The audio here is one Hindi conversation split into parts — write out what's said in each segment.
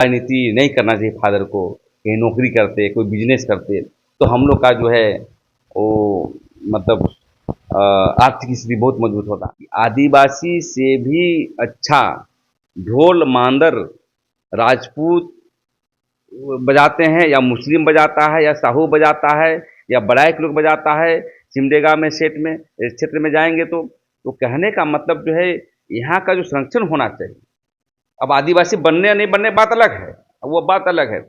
राजनीति नहीं करना चाहिए फादर को, कहीं नौकरी करते, कोई बिजनेस करते, तो हम लोग का जो है वो मतलब आर्थिक स्थिति बहुत मजबूत होता। आदिवासी से भी अच्छा ढोल मांदर राजपूत बजाते हैं, या मुस्लिम बजाता है, या साहू बजाता है, या बड़ाइक लोग बजाता है। सिमडेगा में सेठ में क्षेत्र में जाएंगे तो कहने का मतलब जो है यहाँ का जो संरक्षण होना चाहिए। अब आदिवासी बनने या नहीं बनने बात अलग है, वो बात अलग है,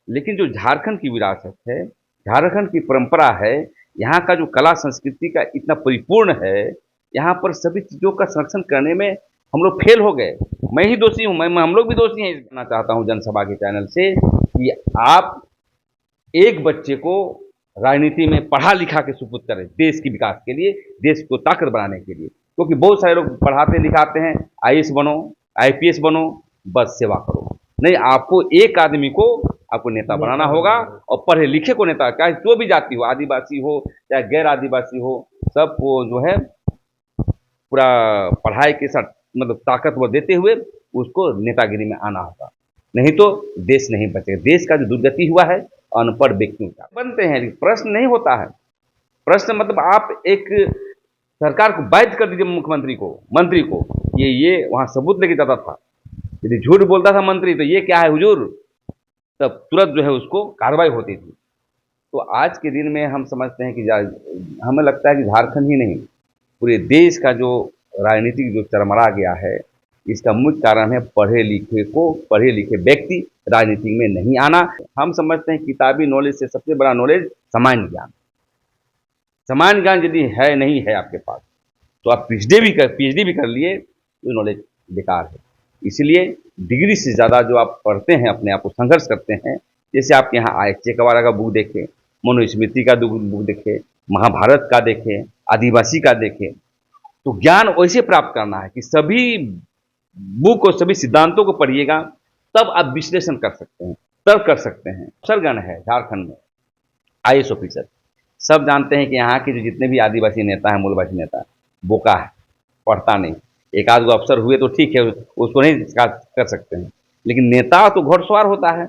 लेकिन जो झारखंड की विरासत है, झारखंड की परंपरा है, यहाँ का जो कला संस्कृति का इतना परिपूर्ण है, यहाँ पर सभी चीज़ों का संरक्षण करने में हम लोग फेल हो गए। मैं ही दोषी हूँ, मैं हम लोग भी दोषी हैं। कहना चाहता हूँ जनसभा के चैनल से कि आप एक बच्चे को राजनीति में पढ़ा लिखा के सुपुत्र करें, देश के विकास के लिए, देश को ताकत बनाने के लिए। क्योंकि बहुत सारे लोग पढ़ाते लिखाते हैं, आईएएस बनो, आईपीएस बनो, बस सेवा करो। नहीं, आपको एक आदमी को आपको नेता बनाना होगा, और पढ़े लिखे को नेता, चाहे जो भी जाति हो, आदिवासी हो चाहे गैर आदिवासी हो, सबको जो है पूरा पढ़ाई के साथ मतलब ताकतवर देते हुए उसको नेतागिरी में आना होगा। नहीं तो देश नहीं बचेगा। देश का जो दुर्गति हुआ है अनपढ़ व्यक्तियों का बनते हैं, प्रश्न नहीं होता है। प्रश्न मतलब आप एक सरकार को बाध्य कर दीजिए, मुख्यमंत्री को, मंत्री को, ये वहां सबूत लेके जाता था। यदि झूठ बोलता था मंत्री तो ये क्या है हुजूर, तब तुरंत जो है उसको कार्रवाई होती थी। तो आज के दिन में हम समझते हैं कि हमें लगता है कि झारखंड ही नहीं, पूरे देश का जो राजनीतिक जो चरमरा गया है, इसका मुख्य कारण है पढ़े लिखे व्यक्ति राजनीति में नहीं आना। हम समझते हैं किताबी नॉलेज से सबसे बड़ा नॉलेज सामान्य ज्ञान। सामान्य ज्ञान यदि है नहीं है आपके पास, तो आप पीएचडी भी कर लिए तो नॉलेज बेकार है। इसलिए डिग्री से ज़्यादा जो आप पढ़ते हैं, अपने आप को संघर्ष करते हैं, जैसे आप यहाँ आए चेकवारा का बुक देखें, मनुस्मृति का बुक देखें, महाभारत का देखें, आदिवासी का देखें, तो ज्ञान वैसे प्राप्त करना है कि सभी बुक और सभी सिद्धांतों को पढ़िएगा, तब आप विश्लेषण कर सकते हैं, तर्क कर सकते हैं। अफसरगण है झारखंड में, आईएएस ऑफिसर, सब जानते हैं कि यहाँ के जो जितने भी आदिवासी नेता हैं, मूलवासी नेता, बोका है, पढ़ता नहीं। एक आध गो अफसर हुए तो ठीक है, उसको नहीं कर सकते हैं, लेकिन नेता तो घोड़सवार होता है,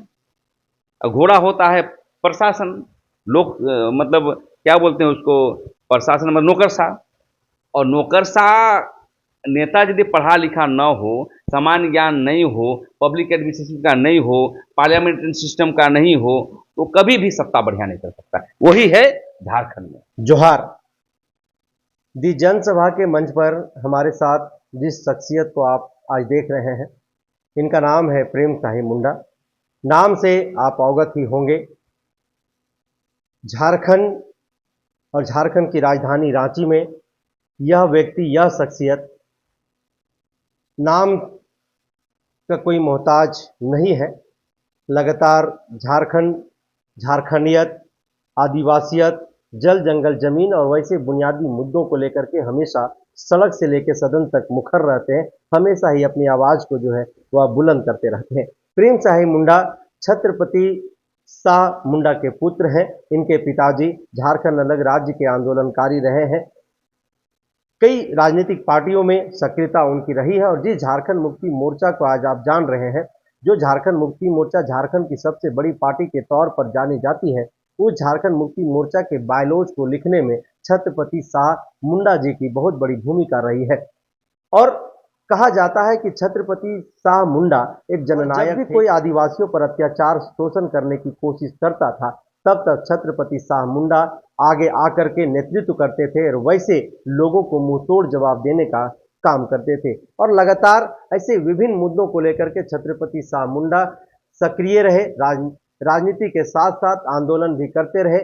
घोड़ा होता है प्रशासन, लोग मतलब क्या बोलते हैं उसको, प्रशासन मतलब नौकरशाह। और नौकरशाह नेता यदि पढ़ा लिखा न हो, सामान्य ज्ञान नहीं हो, पब्लिक एडमिनिस्ट्रेशन का नहीं हो, पार्लियामेंट्री सिस्टम का नहीं हो, तो कभी भी सत्ता बढ़िया नहीं कर सकता। वही है झारखंड में। जोहार। दी जनसभा के मंच पर हमारे साथ जिस शख्सियत को आप आज देख रहे हैं, इनका नाम है प्रेम शाही मुंडा। नाम से आप अवगत ही होंगे। झारखंड और झारखंड की राजधानी रांची में यह व्यक्ति, यह शख्सियत नाम का कोई मोहताज नहीं है। लगातार झारखंड, झारखंडियत, आदिवासियत, जल जंगल जमीन और वैसे बुनियादी मुद्दों को लेकर के हमेशा सड़क से लेकर सदन तक मुखर रहते हैं। हमेशा ही अपनी आवाज़ को जो है वह बुलंद करते रहते हैं। प्रेम शाही मुंडा छत्रपति शाह मुंडा के पुत्र हैं। इनके पिताजी झारखंड अलग राज्य के आंदोलनकारी रहे हैं। कई राजनीतिक पार्टियों में सक्रियता उनकी रही है। और जिस झारखंड मुक्ति मोर्चा को आज आप जान रहे हैं, जो झारखंड मुक्ति मोर्चा झारखंड की सबसे बड़ी पार्टी के तौर पर जानी जाती है, उस झारखंड मुक्ति मोर्चा के बायलॉज को लिखने में छत्रपति शाह मुंडा जी की बहुत बड़ी भूमिका रही है। और कहा जाता है कि छत्रपति शाह मुंडा एक जननायक थे। कोई आदिवासियों पर अत्याचार, शोषण करने की कोशिश करता था, तब तक छत्रपति शाह मुंडा आगे आकर के नेतृत्व करते थे और वैसे लोगों को मुंहतोड़ जवाब देने का काम करते थे। और लगातार ऐसे विभिन्न मुद्दों को लेकर के छत्रपति शाह मुंडा सक्रिय रहे। राजनीति के साथ साथ आंदोलन भी करते रहे।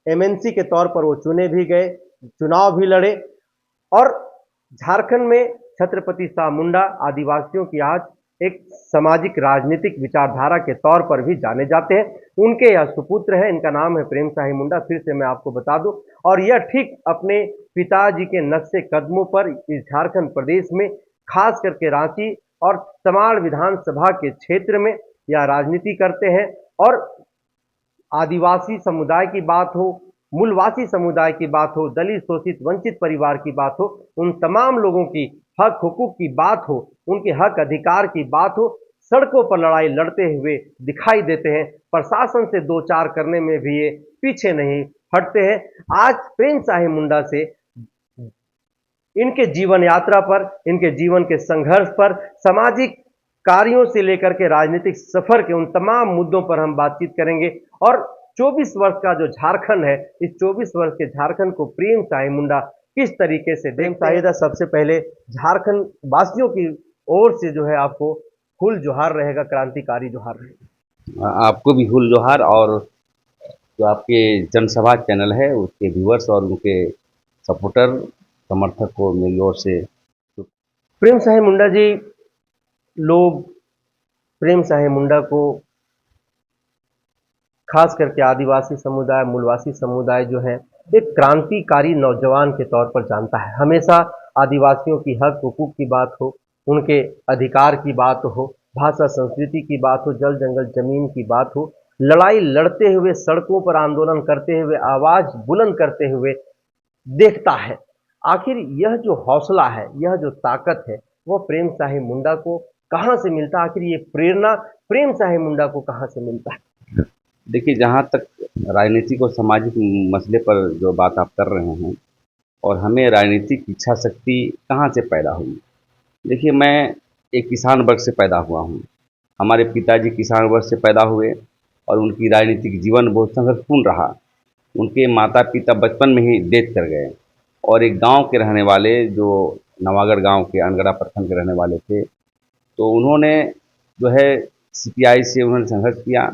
एमएनसी के तौर पर वो चुने भी गए, चुनाव भी लड़े। और झारखंड में छत्रपति शाह मुंडा आदिवासियों की आज एक सामाजिक राजनीतिक विचारधारा के तौर पर भी जाने जाते हैं। उनके यह सुपुत्र है, इनका नाम है प्रेम शाही मुंडा। फिर से मैं आपको बता दूं, और यह ठीक अपने पिताजी के नक्शे कदमों पर इस झारखंड प्रदेश में, खास करके रांची और तमाड़ विधानसभा के क्षेत्र में यह राजनीति करते हैं। और आदिवासी समुदाय की बात हो, मूलवासी समुदाय की बात हो, दलित शोषित वंचित परिवार की बात हो, उन तमाम लोगों की हक हुकूक की बात हो, उनके हक अधिकार की बात हो, सड़कों पर लड़ाई लड़ते हुए दिखाई देते हैं। प्रशासन से दो चार करने में भी ये पीछे नहीं हटते हैं। आज प्रेम साहिब मुंडा से इनके जीवन यात्रा पर, इनके जीवन के संघर्ष पर, सामाजिक कार्यों से लेकर के राजनीतिक सफर के उन तमाम मुद्दों पर हम बातचीत करेंगे। और 24 वर्ष का जो झारखंड है, इस 24 वर्ष के झारखंड को प्रेम साहिब मुंडा किस तरीके से देखता है। सबसे पहले झारखंड वासियों की ओर से जो है आपको हुल जोहार रहेगा, क्रांतिकारी जोहार रहेगा। आपको भी हुल जोहार, और जो आपके जनसभा चैनल है उसके व्यूअर्स और उनके सपोर्टर समर्थक को मेरी ओर से। प्रेम साहिब मुंडा जी, लोग प्रेम साहिब मुंडा को खास करके आदिवासी समुदाय, मूलवासी समुदाय जो है एक क्रांतिकारी नौजवान के तौर पर जानता है। हमेशा आदिवासियों की हक हुकूक की बात हो, उनके अधिकार की बात हो, भाषा संस्कृति की बात हो, जल जंगल जमीन की बात हो, लड़ाई लड़ते हुए, सड़कों पर आंदोलन करते हुए, आवाज बुलंद करते हुए देखता है। आखिर यह जो हौसला है, यह जो ताकत है, वो प्रेम साहिब मुंडा को कहाँ से मिलता है? आखिर ये प्रेरणा प्रेम साहिब मुंडा को कहाँ से मिलता है? देखिए, जहाँ तक राजनीतिक और सामाजिक मसले पर जो बात आप कर रहे हैं, और हमें राजनीतिक इच्छा शक्ति कहाँ से पैदा हुई। देखिए, मैं एक किसान वर्ग से पैदा हुआ हूँ। हमारे पिताजी किसान वर्ग से पैदा हुए और उनकी राजनीतिक जीवन बहुत संघर्षपूर्ण रहा। उनके माता पिता बचपन में ही डेथ कर गए, और एक गांव के रहने वाले, जो नवागढ़ गांव के अनगढ़ा प्रखंड के रहने वाले थे, तो उन्होंने जो है सीपीआई से उन्होंने संघर्ष किया।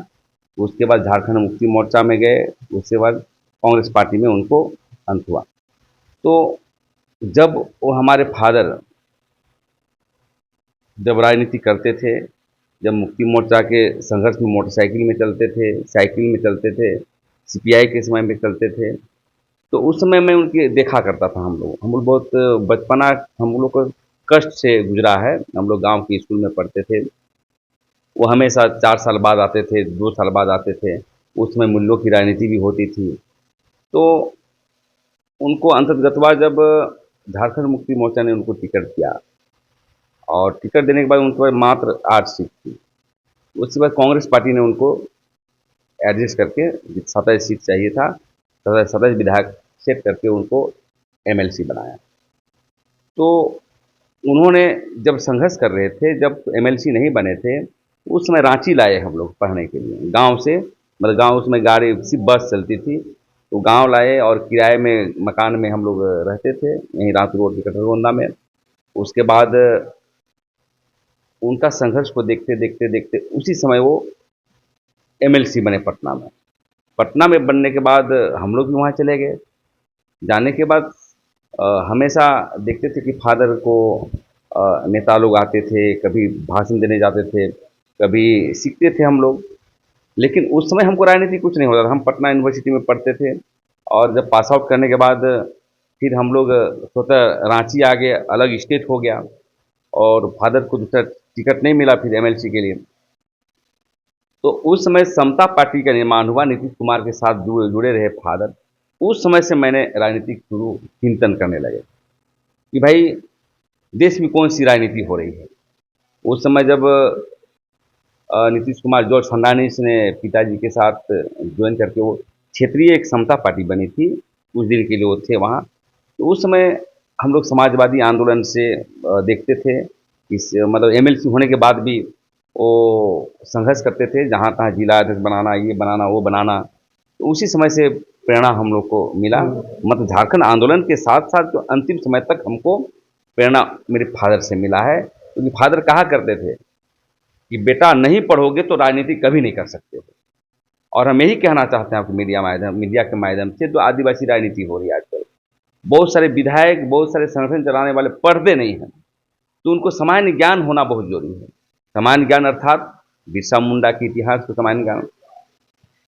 उसके बाद झारखंड मुक्ति मोर्चा में गए, उसके बाद कांग्रेस पार्टी में उनको अंत हुआ। तो जब वो हमारे फादर जब राजनीति करते थे, जब मुक्ति मोर्चा के संघर्ष में मोटरसाइकिल में चलते थे, साइकिल में चलते थे, सीपीआई के समय में चलते थे, तो उस समय मैं उनके देखा करता था। हम लोग बहुत बचपना हम लोग को कष्ट से गुजरा है। हम लोग गांव के स्कूल में पढ़ते थे। वो हमेशा 4 साल बाद आते थे, 2 साल बाद आते थे। उसमें मूल्यों की राजनीति भी होती थी। तो उनको अंततगतवा जब झारखंड मुक्ति मोर्चा ने उनको टिकट दिया, और टिकट देने के बाद उनके पास मात्र 8 सीट थी। उसके बाद कांग्रेस पार्टी ने उनको एडजस्ट करके 27 सीट चाहिए था, 27 विधायक सेट करके उनको एमएलसी बनाया। तो उन्होंने जब संघर्ष कर रहे थे, जब एमएलसी नहीं बने थे, उस समय रांची लाए हम लोग पढ़ने के लिए गांव से। मतलब गांव, उसमें गाड़ी सिर्फ बस चलती थी, तो गांव लाए और किराए में मकान में हम लोग रहते थे, यहीं रात रोड की कटरगोंदा में। उसके बाद उनका संघर्ष को देखते देखते देखते उसी समय वो एमएलसी बने पटना में। पटना में बनने के बाद हम लोग भी वहाँ चले गए। जाने के बाद हमेशा देखते थे कि फादर को नेता लोग आते थे, कभी भाषण देने जाते थे, कभी सीखते थे हम लोग। लेकिन उस समय हमको राजनीति कुछ नहीं होता था। हम पटना यूनिवर्सिटी में पढ़ते थे, और जब पास आउट करने के बाद फिर हम लोग स्वतः रांची आ गए, अलग स्टेट हो गया, और फादर को दूसरा टिकट नहीं मिला फिर एमएलसी के लिए। तो उस समय समता पार्टी का निर्माण हुआ, नीतीश कुमार के साथ जुड़े रहे फादर। उस समय से मैंने राजनीतिक शुरू चिंतन करने लगे कि भाई देश में कौन सी राजनीति हो रही है। उस समय जब नीतीश कुमार, जॉर्ज फर्नांडिस ने पिताजी के साथ ज्वाइन करके वो क्षेत्रीय एक समता पार्टी बनी थी, कुछ दिन के लिए वो थे वहाँ। तो उस समय हम लोग समाजवादी आंदोलन से देखते थे, इस मतलब एमएलसी होने के बाद भी वो संघर्ष करते थे, जहाँ तहाँ जिला अध्यक्ष बनाना, ये बनाना, वो बनाना। तो उसी समय से प्रेरणा हम लोग को मिला। मतलब झारखंड आंदोलन के साथ साथ जो अंतिम समय तक हमको प्रेरणा मेरे फादर से मिला है, क्योंकि फादर कहा करते थे कि बेटा नहीं पढ़ोगे तो राजनीति कभी नहीं कर सकते हो। और हम यही कहना चाहते हैं आपको मीडिया के माध्यम से, जो आदिवासी राजनीति हो रही है आजकल, बहुत सारे विधायक, बहुत सारे संगठन चलाने वाले पढ़ते नहीं हैं, तो उनको सामान्य ज्ञान होना बहुत जरूरी है। सामान्य ज्ञान अर्थात बिरसा मुंडा के इतिहास का सामान्य ज्ञान,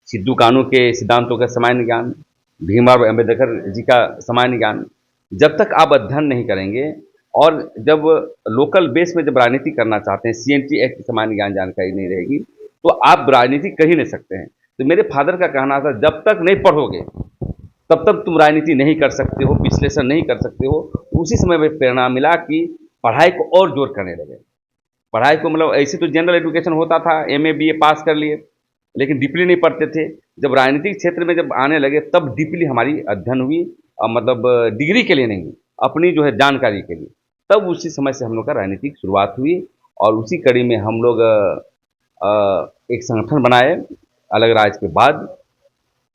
सिद्धू कानू के सिद्धांतों का सामान्य ज्ञान, भीमराव अम्बेडकर जी का सामान्य ज्ञान। जब तक आप अध्ययन नहीं करेंगे, और जब लोकल बेस में जब राजनीति करना चाहते हैं, सीएनटी एक्ट की सामान्य ज्ञान जानकारी नहीं रहेगी, तो आप राजनीति कर ही नहीं सकते हैं। तो मेरे फादर का कहना था, जब तक नहीं पढ़ोगे तब तक तुम राजनीति नहीं कर सकते हो, विश्लेषण नहीं कर सकते हो। उसी समय में प्रेरणा मिला कि पढ़ाई को और जोर करने लगे। पढ़ाई को मतलब ऐसे तो जनरल एजुकेशन होता था, एमए बीए पास कर लिए, लेकिन डीपली नहीं पढ़ते थे। जब राजनीतिक क्षेत्र में जब आने लगे तब डीपली हमारी अध्ययन हुई, मतलब डिग्री के लिए नहीं, अपनी जो है जानकारी के लिए। तब उसी समय से हम लोग का राजनीतिक शुरुआत हुई और उसी कड़ी में हम लोग एक संगठन बनाए अलग राज्य के बाद।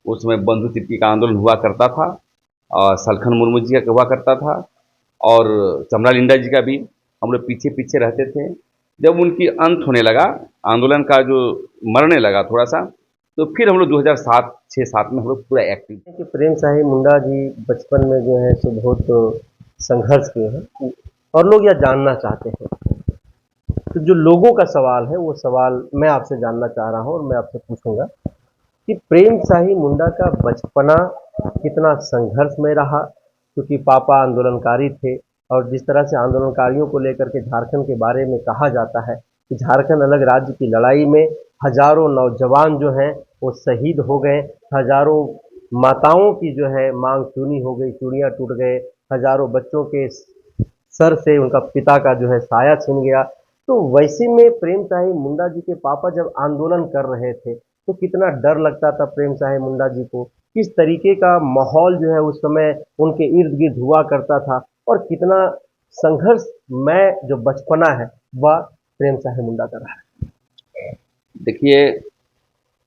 उसमें बंधु तिर्की का आंदोलन हुआ करता था और सलखन मुर्मू जी का हुआ करता था और चमरा लिंडा जी का भी। हम लोग पीछे पीछे रहते थे। जब उनकी अंत होने लगा, आंदोलन का जो मरने लगा थोड़ा सा, तो फिर हम लोग 2007 6-7 में हम लोग पूरा एक्टिव। कि प्रेम साहिब मुंडा जी बचपन में जो है सो बहुत संघर्ष किए हैं और लोग यह जानना चाहते हैं। तो जो लोगों का सवाल है वो सवाल मैं आपसे जानना चाह रहा हूँ और मैं आपसे पूछूंगा कि प्रेम साहिब मुंडा का बचपना कितना संघर्षमय रहा, क्योंकि पापा आंदोलनकारी थे और जिस तरह से आंदोलनकारियों को लेकर के झारखंड के बारे में कहा जाता है कि झारखंड अलग राज्य की लड़ाई में हजारों नौजवान जो हैं वो शहीद हो गए, हजारों माताओं की जो है मांग चूनी हो गई, चूड़ियाँ टूट गए, हजारों बच्चों के सर से उनका पिता का जो है साया छिन गया। तो वैसे में प्रेम साहिब मुंडा जी के पापा जब आंदोलन कर रहे थे तो कितना डर लगता था प्रेम साहिब मुंडा जी को, किस तरीके का माहौल जो है उस समय उनके इर्द गिर्द हुआ करता था और कितना संघर्ष में जो बचपना है वह प्रेम साहिब मुंडा का रहा। देखिए,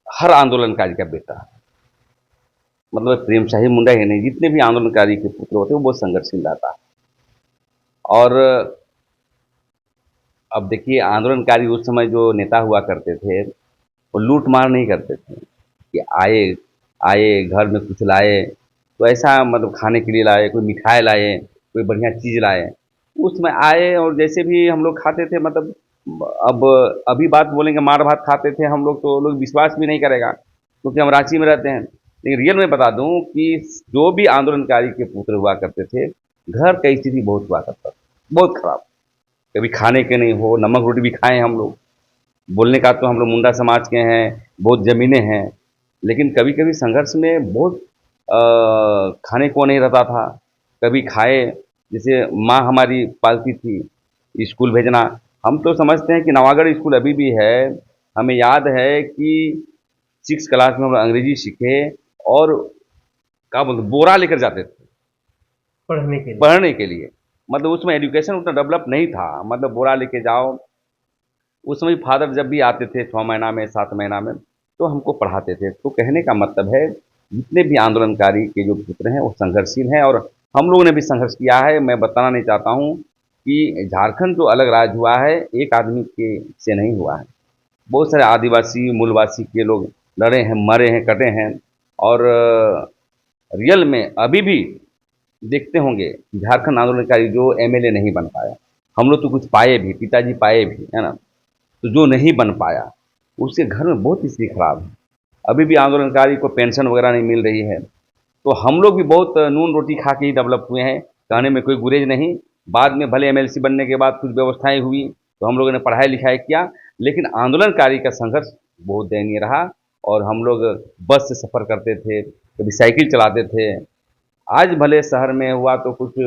हर आंदोलनकारी का बेटा, मतलब प्रेम साहिब मुंडा ही नहीं, जितने भी आंदोलनकारी के पुत्र होते हैं वो बहुत संघर्षशील रहता है। और अब देखिए, आंदोलनकारी उस समय जो नेता हुआ करते थे वो लूट मार नहीं करते थे कि आए आए घर में कुछ लाए, तो ऐसा मतलब खाने के लिए लाए, कोई मिठाई लाए, कोई बढ़िया चीज़ लाए। उसमें आए और जैसे भी हम लोग खाते थे, मतलब अब अभी बात बोलेंगे मार भात खाते थे हम लोग, तो लोग विश्वास भी नहीं करेगा क्योंकि हम रांची में रहते हैं। लेकिन रियल में बता दूं कि जो भी आंदोलनकारी के पुत्र हुआ करते थे, घर की स्थिति बहुत हुआ करता था, बहुत खराब। कभी खाने के नहीं हो, नमक रोटी भी खाए हम लोग। बोलने का तो हम लोग मुंडा समाज के हैं, बहुत ज़मीनें हैं, लेकिन कभी-कभी संघर्ष में बहुत खाने को नहीं रहता था। कभी खाए, जैसे माँ हमारी पालती थी, स्कूल भेजना। हम तो समझते हैं कि नवागढ़ स्कूल अभी भी है। हमें याद है कि 6 क्लास में हम अंग्रेजी सीखे और क्या बोलते बोरा लेकर जाते थे पढ़ने के लिए। पढ़ने के लिए। मतलब उसमें एजुकेशन उतना डेवलप नहीं था, मतलब बोरा लेके जाओ। उस समय फादर जब भी आते थे 6 महीना में 7 महीना में, तो हमको पढ़ाते थे। तो कहने का मतलब है, जितने भी आंदोलनकारी के जो पुत्र हैं वो संघर्षशील हैं और हम लोगों ने भी संघर्ष किया है। मैं बताना नहीं चाहता हूँ कि झारखंड जो अलग राज्य हुआ है, एक आदमी के से नहीं हुआ है। बहुत सारे आदिवासी मूलवासी के लोग लड़े हैं, मरे हैं, कटे हैं। और रियल में अभी भी देखते होंगे झारखंड आंदोलनकारी जो एमएलए नहीं बन पाया। हम लोग तो कुछ पाए भी, पिताजी पाए भी, है ना। तो जो नहीं बन पाया उसके घर में बहुत स्थिति खराब है। अभी भी आंदोलनकारी को पेंशन वगैरह नहीं मिल रही है। तो हम लोग भी बहुत नून रोटी खा के ही डेवलप हुए हैं, कहने में कोई गुरेज नहीं। बाद में भले एमएलसी बनने के बाद कुछ व्यवस्थाएं हुई तो हम लोगों ने पढ़ाई लिखाई किया, लेकिन आंदोलनकारी का संघर्ष बहुत दयनीय रहा। और हम लोग बस से सफ़र करते थे, कभी साइकिल चलाते थे। आज भले शहर में हुआ तो कुछ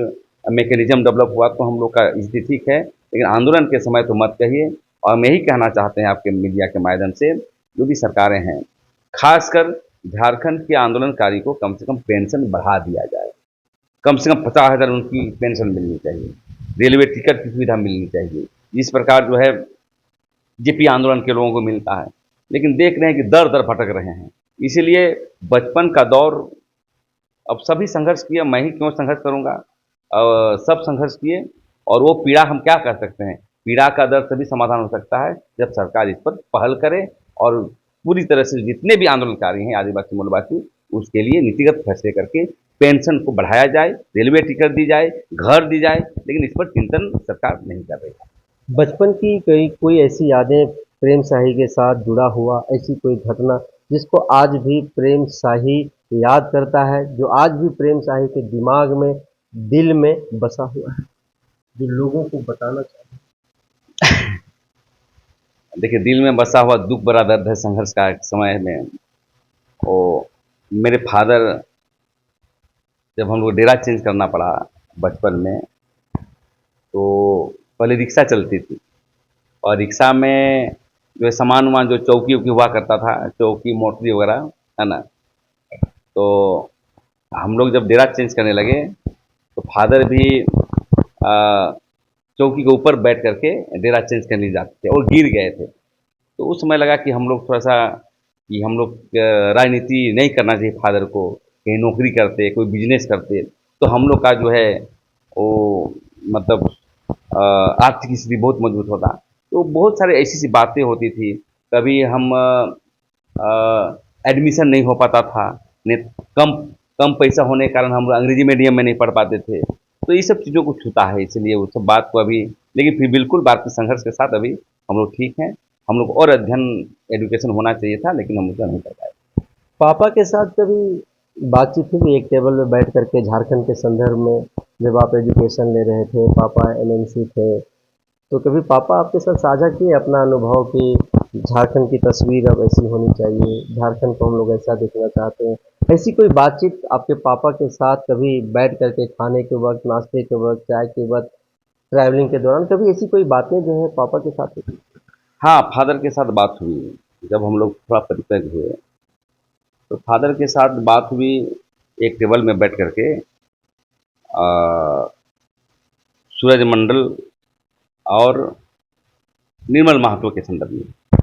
मैकेनिज्म डेवलप हुआ तो हम लोग का स्थिति ठीक है, लेकिन आंदोलन के समय तो मत कहिए। और मैं ही कहना चाहते हैं आपके मीडिया के माध्यम से, जो भी सरकारें हैं, खासकर झारखंड के आंदोलनकारी को कम से कम पेंशन बढ़ा दिया जाए। कम से कम 50,000 उनकी पेंशन मिलनी चाहिए, रेलवे टिकट की सुविधा मिलनी चाहिए, जिस प्रकार जो है जेपी आंदोलन के लोगों को मिलता है। लेकिन देख रहे हैं कि दर दर भटक रहे हैं। इसीलिए बचपन का दौर, अब सभी संघर्ष किए, मैं ही क्यों संघर्ष करूँगा। सब संघर्ष किए और वो पीड़ा हम क्या कर सकते हैं, पीड़ा का दर्द तभी समाधान हो सकता है जब सरकार इस पर पहल करे और पूरी तरह से जितने भी आंदोलनकारी हैं आदिवासी मूलवासी, उसके लिए नीतिगत फैसले करके पेंशन को बढ़ाया जाए, रेलवे टिकट दी जाए, घर दी जाए। लेकिन इस पर चिंतन सरकार नहीं कर रही है। बचपन की कोई ऐसी यादें प्रेम शाही के साथ जुड़ा हुआ, ऐसी कोई घटना जिसको आज भी प्रेम शाही याद करता है, जो आज भी प्रेम शाही के दिमाग में, दिल में बसा हुआ है, जो लोगों को बताना चाहिए। देखिए, दिल में बसा हुआ दुख बड़ा दर्द है संघर्ष का समय में। वो मेरे फादर, जब हम लोग डेरा चेंज करना पड़ा बचपन में, तो पहले रिक्शा चलती थी और रिक्शा में जो है सामान वामान जो चौकी उकी हुआ करता था, चौकी मोटरी वगैरह, है ना। तो हम लोग जब डेरा चेंज करने लगे तो फादर भी चौकी के ऊपर बैठ करके डेरा चेंज करने जाते थे और गिर गए थे। तो उस समय लगा कि हम लोग थोड़ा सा कि हम लोग राजनीति नहीं करना चाहिए फादर को, कहीं नौकरी करते, कोई बिजनेस करते, तो हम लोग का जो है वो मतलब आर्थिक स्थिति बहुत मजबूत होता। तो बहुत सारे ऐसी सी बातें होती थी। कभी हम एडमिशन नहीं हो पाता था, ने कम कम पैसा होने के कारण हम लोग अंग्रेजी मीडियम में नहीं पढ़ पाते थे। तो ये सब चीज़ों को छूता है, इसलिए वो सब बात को अभी, लेकिन फिर बिल्कुल भारतीय संघर्ष के साथ अभी हम लोग ठीक हैं। हम लोग और अध्ययन एजुकेशन होना चाहिए था, लेकिन हम उसका नहीं कर पाए। पापा के साथ कभी बातचीत हुई एक टेबल में बैठ करके झारखंड के संदर्भ में, जब आप एजुकेशन ले रहे थे, पापा एमएनसी थे, तो कभी पापा आपके साथ साझा किए अपना अनुभव कि झारखंड की तस्वीर अब ऐसी होनी चाहिए, झारखंड को हम लोग ऐसा देखना चाहते हैं? ऐसी कोई बातचीत आपके पापा के साथ कभी बैठ करके खाने के वक्त, नाश्ते के वक्त, चाय के वक्त, ट्रैवलिंग के दौरान कभी ऐसी कोई बातें जो है पापा के साथ हुई? हाँ, फादर के साथ बात हुई, जब हम लोग थोड़ा परिपक्व हुए, तो फादर के साथ बात हुई एक टेबल में बैठ करके सूरजमंडल और निर्मल महतो के संदर्भ में।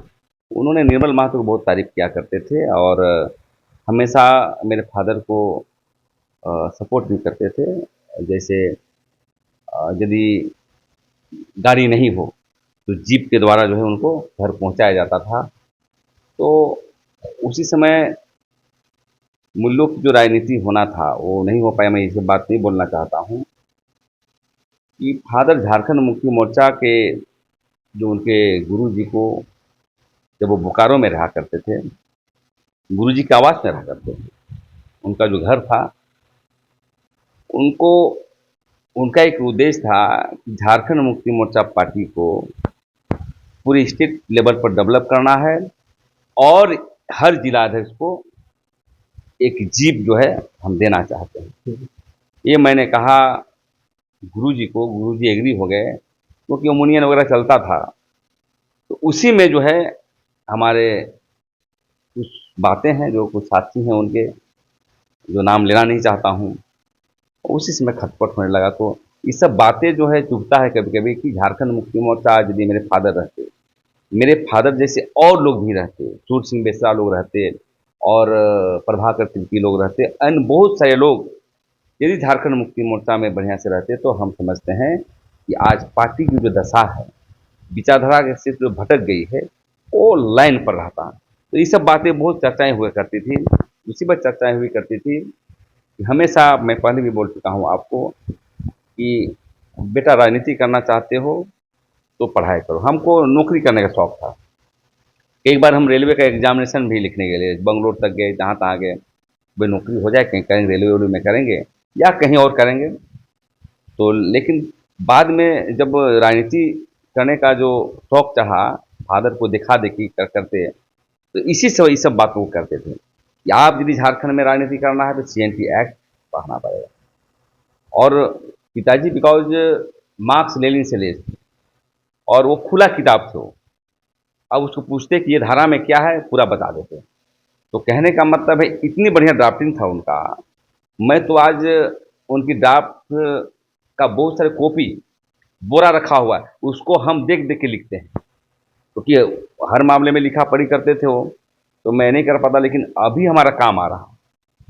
उन्होंने निर्मल महतो को बहुत तारीफ़ किया करते थे और हमेशा मेरे फादर को सपोर्ट भी करते थे। जैसे यदि गाड़ी नहीं हो, तो जीप के द्वारा जो है उनको घर पहुँचाया जाता था। तो उसी समय मूल्यों की जो राजनीति होना था, वो नहीं हो पाया। मैं ये सब बात नहीं बोलना चाहता हूँ कि फादर झारखंड मुक्ति मोर्चा के जो उनके गुरुजी को, जब वो बोकारो में रहा करते थे, गुरुजी के आवास में रहा करते थे, उनका जो घर था, उनको उनका एक उद्देश्य था कि झारखंड मुक्ति मोर्चा पार्टी को पूरी स्टेट लेवल पर डेवलप करना है और हर जिलाध्यक्ष को एक जीप जो है हम देना चाहते हैं। ये मैंने कहा गुरुजी को, गुरुजी एग्री हो गए, क्योंकि ओमोनियन वगैरह चलता था। तो उसी में जो है हमारे कुछ बातें हैं, जो कुछ साथी हैं उनके, जो नाम लेना नहीं चाहता हूँ, उसी समय खटपट होने लगा। तो ये सब बातें जो है चुभता है कभी कभी कि झारखंड मुक्ति मोर्चा आज यदि मेरे फादर रहते, मेरे फादर जैसे और लोग भी रहते, सूर सिंह बेसरा लोग रहते और प्रभाकर तिर्की लोग रहते, अन्य बहुत सारे लोग यदि झारखंड मुक्ति मोर्चा में बढ़िया से रहते, तो हम समझते हैं कि आज पार्टी की जो दशा है, विचारधारा के से जो भटक गई है, वो लाइन पर रहता। तो ये सब बातें बहुत चर्चाएं हुआ करती थी, उसी पर चर्चाएं हुई करती थी कि हमेशा, मैं पहले भी बोल चुका हूँ आपको कि बेटा राजनीति करना चाहते हो तो पढ़ाई करो। हमको नौकरी करने का शौक था। एक बार हम रेलवे का एग्जामिनेशन भी लिखने के लिए बंगलोर तक गए, जहाँ तहाँ गए, भाई नौकरी हो जाए, कहीं करेंगे, रेलवे वेलवे में करेंगे या कहीं और करेंगे। तो लेकिन बाद में जब राजनीति करने का जो शौक चढ़ा, फादर को देखा देखी करते, तो इसी से ये सब बातों को करते थे कि आप यदि झारखंड में राजनीति करना है तो सीएनटी एक्ट पढ़ना पड़ेगा। और पिताजी बिकॉज मार्क्स लेनिन से ले, और वो खुला किताब थे वो। अब उसको पूछते कि ये धारा में क्या है, पूरा बता देते। तो कहने का मतलब है इतनी बढ़िया ड्राफ्टिंग था उनका। मैं तो आज उनकी ड्राफ्ट का बहुत सारे कॉपी बोरा रखा हुआ है, उसको हम देख देख के लिखते हैं, क्योंकि हर मामले में लिखा पढ़ी करते थे वो, तो मैं नहीं कर पाता, लेकिन अभी हमारा काम आ रहा।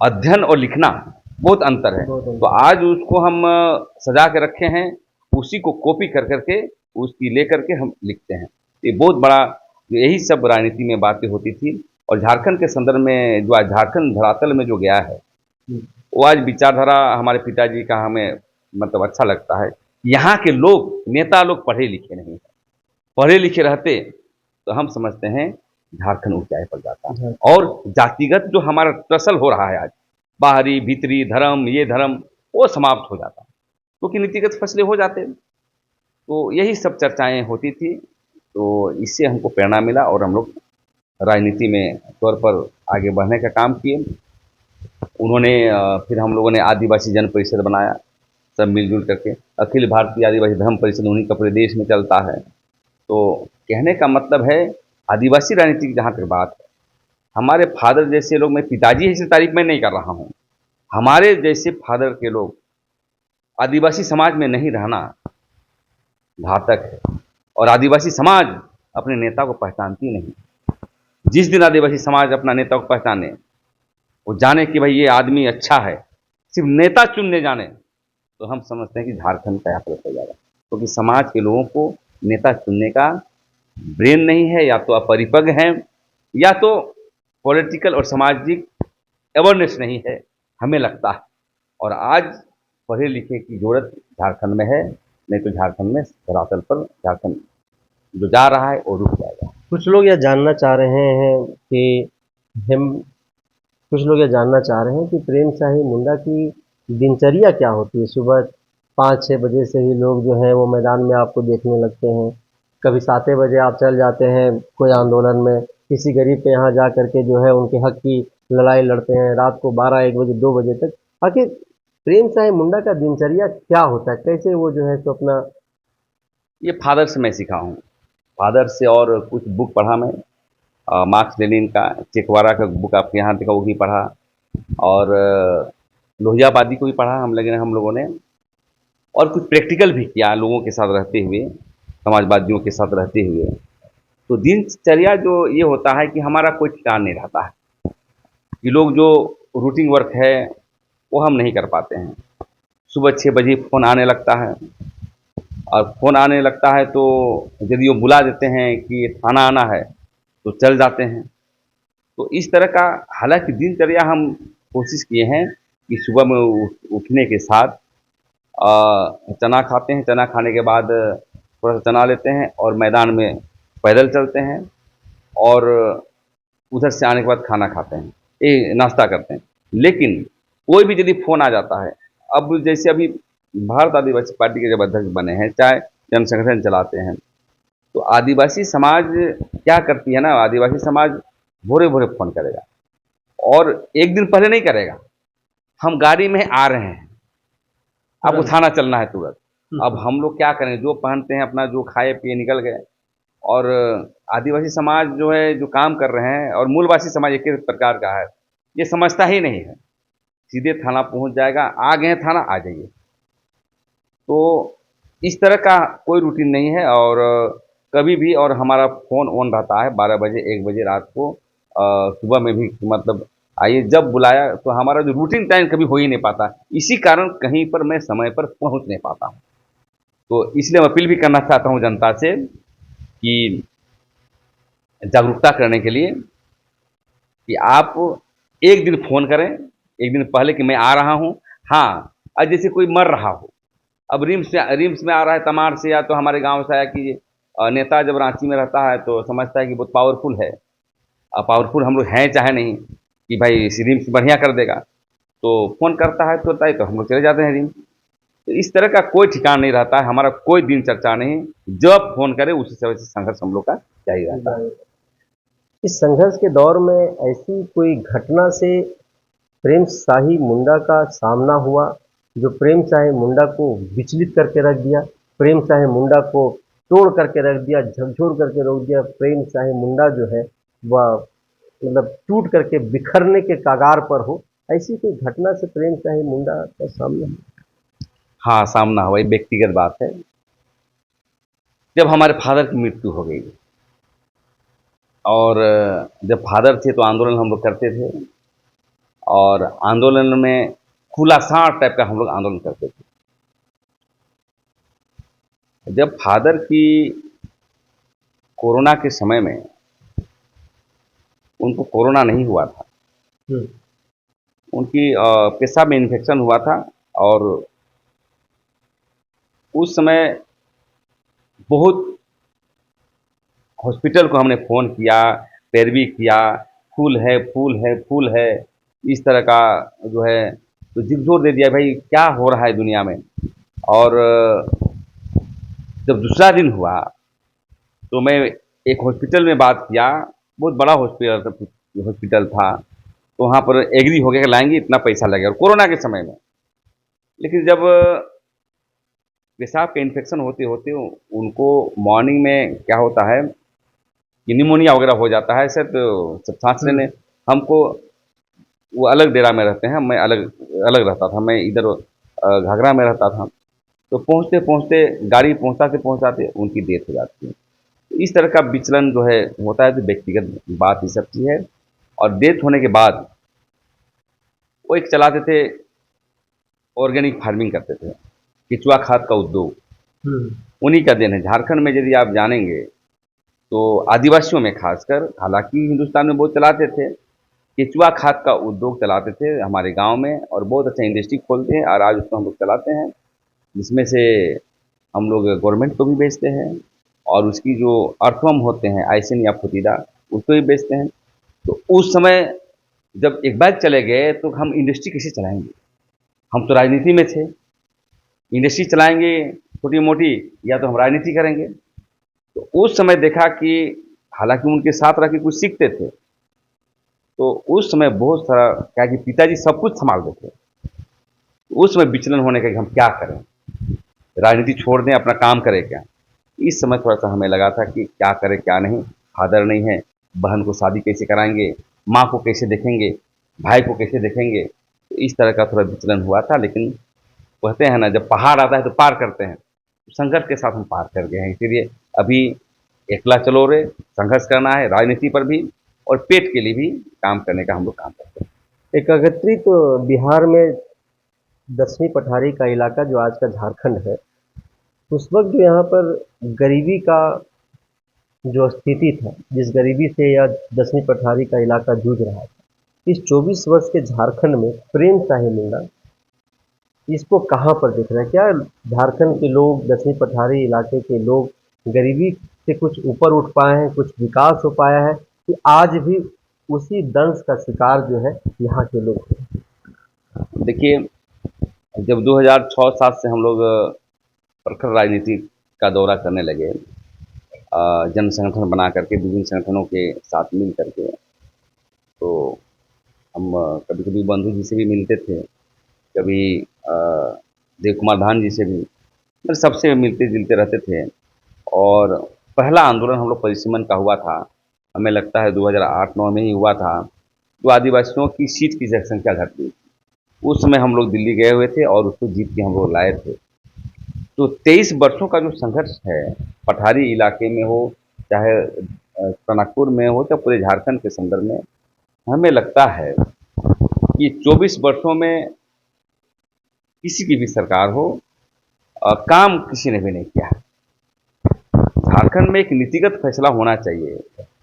अध्ययन और लिखना बहुत अंतर है। तो आज उसको हम सजा के रखे हैं, उसी को कॉपी कर करके उसकी ले करके हम लिखते हैं। ये बहुत बड़ा, यही सब राजनीति में बातें होती थी। और झारखंड के संदर्भ में जो आज झारखंड धरातल में जो गया है, वो आज विचारधारा हमारे पिताजी का हमें मतलब अच्छा लगता है। यहाँ के लोग, नेता लोग पढ़े लिखे नहीं हैं। पढ़े लिखे रहते तो हम समझते हैं झारखंड ऊंचाई पर जाता। और जातिगत जो हमारा टसल हो रहा है आज, बाहरी भीतरी धर्म, ये धर्म, वो समाप्त हो जाता, क्योंकि नीतिगत फैसले हो जाते। तो यही सब चर्चाएं होती थी। तो इससे हमको प्रेरणा मिला और हम लोग राजनीति में तौर पर आगे बढ़ने का काम किए। उन्होंने फिर हम लोगों ने आदिवासी जन परिषद बनाया, सब मिलजुल करके। अखिल भारतीय आदिवासी धर्म परिषद उन्हीं का पूरे देश में चलता है। तो कहने का मतलब है, आदिवासी राजनीति की जहाँ तक बात है, हमारे फादर जैसे लोग, मैं पिताजी की तारीफ मैं नहीं कर रहा हूँ, हमारे जैसे फादर के लोग आदिवासी समाज में नहीं रहना घातक है। और आदिवासी समाज अपने नेता को पहचानती नहीं। जिस दिन आदिवासी समाज अपना नेता को पहचाने, वो जाने कि भाई ये आदमी अच्छा है, सिर्फ नेता चुनने जाने, तो हम समझते हैं कि झारखंड का यात्रा हो जाएगा। क्योंकि समाज के लोगों को नेता चुनने का ब्रेन नहीं है, या तो अपरिपक्व हैं, या तो पॉलिटिकल और सामाजिक अवेयरनेस नहीं है, हमें लगता है। और आज पढ़े लिखे की जरूरत झारखंड में है, नहीं तो झारखंड में धरातल पर झारखंड जो जा रहा है वो रुक जाएगा। कुछ लोग यह जानना चाह रहे हैं कि हम कुछ लोग ये जानना चाह रहे हैं कि प्रेम शाही मुंडा की दिनचर्या क्या होती है। सुबह 5-6 बजे से ही लोग जो हैं वो मैदान में आपको देखने लगते हैं। कभी 7 बजे आप चल जाते हैं कोई आंदोलन में, किसी गरीब के यहाँ जा करके जो है उनके हक की लड़ाई लड़ते हैं रात को 12-1 बजे 2 बजे तक। आखिर प्रेम शाही मुंडा का दिनचर्या क्या होता है, कैसे वो जो है तो अपना। ये फादर से मैं सीखा हूँ, फादर से, और कुछ बुक पढ़ा मैं, मार्क्स लेनिन का, चेकवारा का बुक आपके यहाँ देखा, वो भी पढ़ा, और लोहियाबादी को भी पढ़ा हम लोगों ने, और कुछ प्रैक्टिकल भी किया लोगों के साथ रहते हुए, समाजवादियों के साथ रहते हुए। तो दिनचर्या जो ये होता है कि हमारा कोई ठिकाना नहीं रहता है, कि लोग जो रूटीन वर्क है वो हम नहीं कर पाते हैं। सुबह 6 बजे फ़ोन आने लगता है, और फ़ोन आने लगता है तो यदि वो बुला देते हैं कि थाना आना है तो चल जाते हैं। तो इस तरह का, हालांकि दिनचर्या हम कोशिश किए हैं कि सुबह में उठने के साथ चना खाते हैं, चना खाने के बाद थोड़ा सा चना लेते हैं और मैदान में पैदल चलते हैं, और उधर से आने के बाद खाना खाते हैं, ये नाश्ता करते हैं। लेकिन कोई भी यदि फ़ोन आ जाता है, अब जैसे अभी भारत आदिवासी पार्टी के जब अध्यक्ष बने हैं, चाहे जन संगठन चलाते हैं, तो आदिवासी समाज क्या करती है ना, आदिवासी समाज भोरे भोरे फ़ोन करेगा, और एक दिन पहले नहीं करेगा, हम गाड़ी में आ रहे हैं, आपको थाना चलना है तुरंत। अब हम लोग क्या करें, जो पहनते हैं अपना, जो खाए पिए निकल गए। और आदिवासी समाज जो है, जो काम कर रहे हैं, और मूलवासी समाज एक ही प्रकार का है, ये समझता ही नहीं है, सीधे थाना पहुंच जाएगा, आ गए हैं थाना, आ जाइए। तो इस तरह का कोई रूटीन नहीं है, और कभी भी, और हमारा फ़ोन ऑन रहता है 12 बजे 1 बजे रात को, सुबह में भी, मतलब आइए जब बुलाया, तो हमारा जो रूटीन टाइम कभी हो ही नहीं पाता। इसी कारण कहीं पर मैं समय पर पहुंच नहीं पाता हूं। तो इसलिए मैं अपील भी करना चाहता हूं जनता से कि जागरूकता करने के लिए, कि आप एक दिन फ़ोन करें, एक दिन पहले कि मैं आ रहा हूं। हाँ, आज जैसे कोई मर रहा हो, अब रिम्स में आ रहा है तमार से, या तो हमारे गांव से आया कि नेता जब रांची में रहता है तो समझता है कि बहुत पावरफुल है, पावरफुल हम लोग हैं चाहे नहीं, कि भाई रिम्स बढ़िया कर देगा, तो फ़ोन करता है तो हम लोग चले जाते हैं रिम्स। तो इस तरह का कोई ठिकाना नहीं रहता है, हमारा कोई दिन चर्चा नहीं, जब फ़ोन करे उसी समय से संघर्ष हम लोग का जारी रहता है। इस संघर्ष के दौर में ऐसी कोई घटना से प्रेम शाही मुंडा का सामना हुआ जो प्रेम शाही मुंडा को विचलित करके रख दिया, प्रेम शाही मुंडा को तोड़ करके रख दिया, झकझोर करके रोक दिया, प्रेम शाही मुंडा जो है वह मतलब टूट करके बिखरने के कगार पर हो, ऐसी कोई घटना से प्रेम शाही मुंडा का सामना हुआ? हाँ, सामना हुआ, ये व्यक्तिगत बात है। जब हमारे फादर की मृत्यु हो गई, और जब फादर थे तो आंदोलन हम लोग करते थे, और आंदोलन में खुलासा टाइप का हम लोग आंदोलन करते थे। जब फादर की कोरोना के समय में, उनको कोरोना नहीं हुआ था, उनकी पेशाब में इन्फेक्शन हुआ था, और उस समय बहुत हॉस्पिटल को हमने फ़ोन किया, पैरवी किया, फूल है, फूल है, फूल है, इस तरह का जो है, तो झकझोर दे दिया भाई क्या हो रहा है दुनिया में। और जब दूसरा दिन हुआ तो मैं एक हॉस्पिटल में बात किया, बहुत बड़ा हॉस्पिटल था, तो वहाँ पर एग्री हो गया कि लाएंगे, इतना पैसा लगेगा, और कोरोना के समय में। लेकिन जब पेशाब का इन्फेक्शन होते होते उनको मॉर्निंग में क्या होता है कि निमोनिया वगैरह हो जाता है सर, तो सब सांस लेने हमको, वो अलग डेरा में रहते हैं, मैं अलग अलग रहता था, मैं इधर घाघरा में रहता था। तो पहुँचते पहुँचते गाड़ी पहुँचाते पहुँचाते उनकी डेथ हो जाती है। तो इस तरह का विचलन जो है होता है, तो व्यक्तिगत बात ही सब की है। और डेथ होने के बाद वो एक चलाते थे, ऑर्गेनिक फार्मिंग करते थे, केचुआ खाद का उद्योग, उन्हीं का देन है। झारखंड में यदि आप जानेंगे तो आदिवासियों में खासकर, हालांकि हिंदुस्तान में बहुत चलाते थे, केचुआ खाद का उद्योग चलाते थे हमारे गांव में, और बहुत अच्छा इंडस्ट्री खोलते हैं और आज उसको हम लोग चलाते हैं, जिसमें से हम लोग गवर्नमेंट को भी बेचते हैं, और उसकी जो अर्थवर्म होते हैं आइसिन या फुतीदा, उसको भी बेचते हैं। तो उस समय जब एक बार चले गए तो हम इंडस्ट्री कैसे चलाएंगे, हम तो राजनीति में थे, इंडस्ट्री चलाएंगे छोटी मोटी, या तो हम राजनीति करेंगे। तो उस समय देखा कि हालांकि उनके साथ रह के कुछ सीखते थे, तो उस समय बहुत सारा क्या कि पिताजी सब कुछ संभालते थे, उस समय विचलन होने का कि हम क्या करें, राजनीति छोड़ दें, अपना काम करें क्या। इस समय थोड़ा सा हमें लगा था कि क्या करें क्या नहीं, फादर नहीं है, बहन को शादी कैसे कराएंगे, माँ को कैसे देखेंगे, भाई को कैसे देखेंगे। तो इस तरह का थोड़ा विचलन हुआ था, लेकिन कहते हैं ना, जब पहाड़ आता है तो पार करते हैं, तो संघर्ष के साथ हम पार कर गए हैं। इसीलिए अभी एकला चलो रे, संघर्ष करना है राजनीति पर भी और पेट के लिए भी काम करने का हम लोग काम करते हैं। एकत्रित बिहार में 10वीं पठारी का इलाका जो आज का झारखंड है, उस वक्त जो यहाँ पर गरीबी का जो स्थिति था, जिस गरीबी से यह 10वीं पठारी का इलाका जूझ रहा था, इस 24 वर्ष के झारखंड में प्रेम शाही मुंडा इसको कहाँ पर दिख रहा है? क्या झारखंड के लोग, 10वीं पठारी इलाके के लोग गरीबी से कुछ ऊपर उठ पाए हैं, कुछ विकास हो पाया है, कि आज भी उसी दंश का शिकार जो है यहाँ के लोग हैं? देखिए, जब 2006-7 से हम लोग प्रखर राजनीति का दौरा करने लगे, जन संगठन बना करके विभिन्न संगठनों के साथ मिल करके, तो हम कभी कभी बंधु जी से भी मिलते थे, कभी देव कुमार धान जी से भी, मतलब सबसे मिलते जुलते रहते थे। और पहला आंदोलन हम लोग परिसीमन का हुआ था, हमें लगता है 2008-9 में ही हुआ था, जो आदिवासियों की सीट की जनसंख्या घट गई। उस समय हम लोग दिल्ली गए हुए थे और उसको जीत के हम लोग लाए थे। तो 23 वर्षों का जो संघर्ष है, पठारी इलाके में हो, चाहे टनकपुर में हो, चाहे पूरे झारखंड के संदर्भ में, हमें लगता है कि 24 वर्षों में किसी की भी सरकार हो, काम किसी ने भी नहीं किया है। झारखंड में एक नीतिगत फैसला होना चाहिए,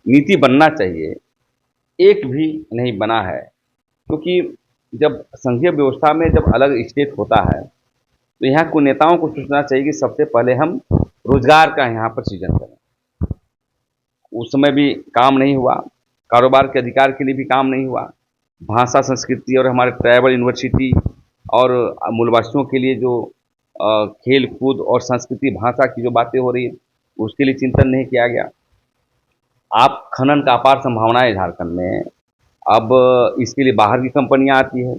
नीति बनना चाहिए, एक भी नहीं बना है। क्योंकि जब संघीय व्यवस्था में जब अलग स्टेट होता है, तो यहाँ को नेताओं को सोचना चाहिए कि सबसे पहले हम रोजगार का यहाँ पर सृजन करें। उस समय भी काम नहीं हुआ, कारोबार के अधिकार के लिए भी काम नहीं हुआ, भाषा संस्कृति और हमारे ट्राइबल यूनिवर्सिटी और मूलवासियों के लिए जो खेल कूद और संस्कृति भाषा की जो बातें हो रही है, उसके लिए चिंतन नहीं किया गया। आप खनन का अपार संभावना है झारखंड में, अब इसके लिए बाहर की कंपनियां आती है,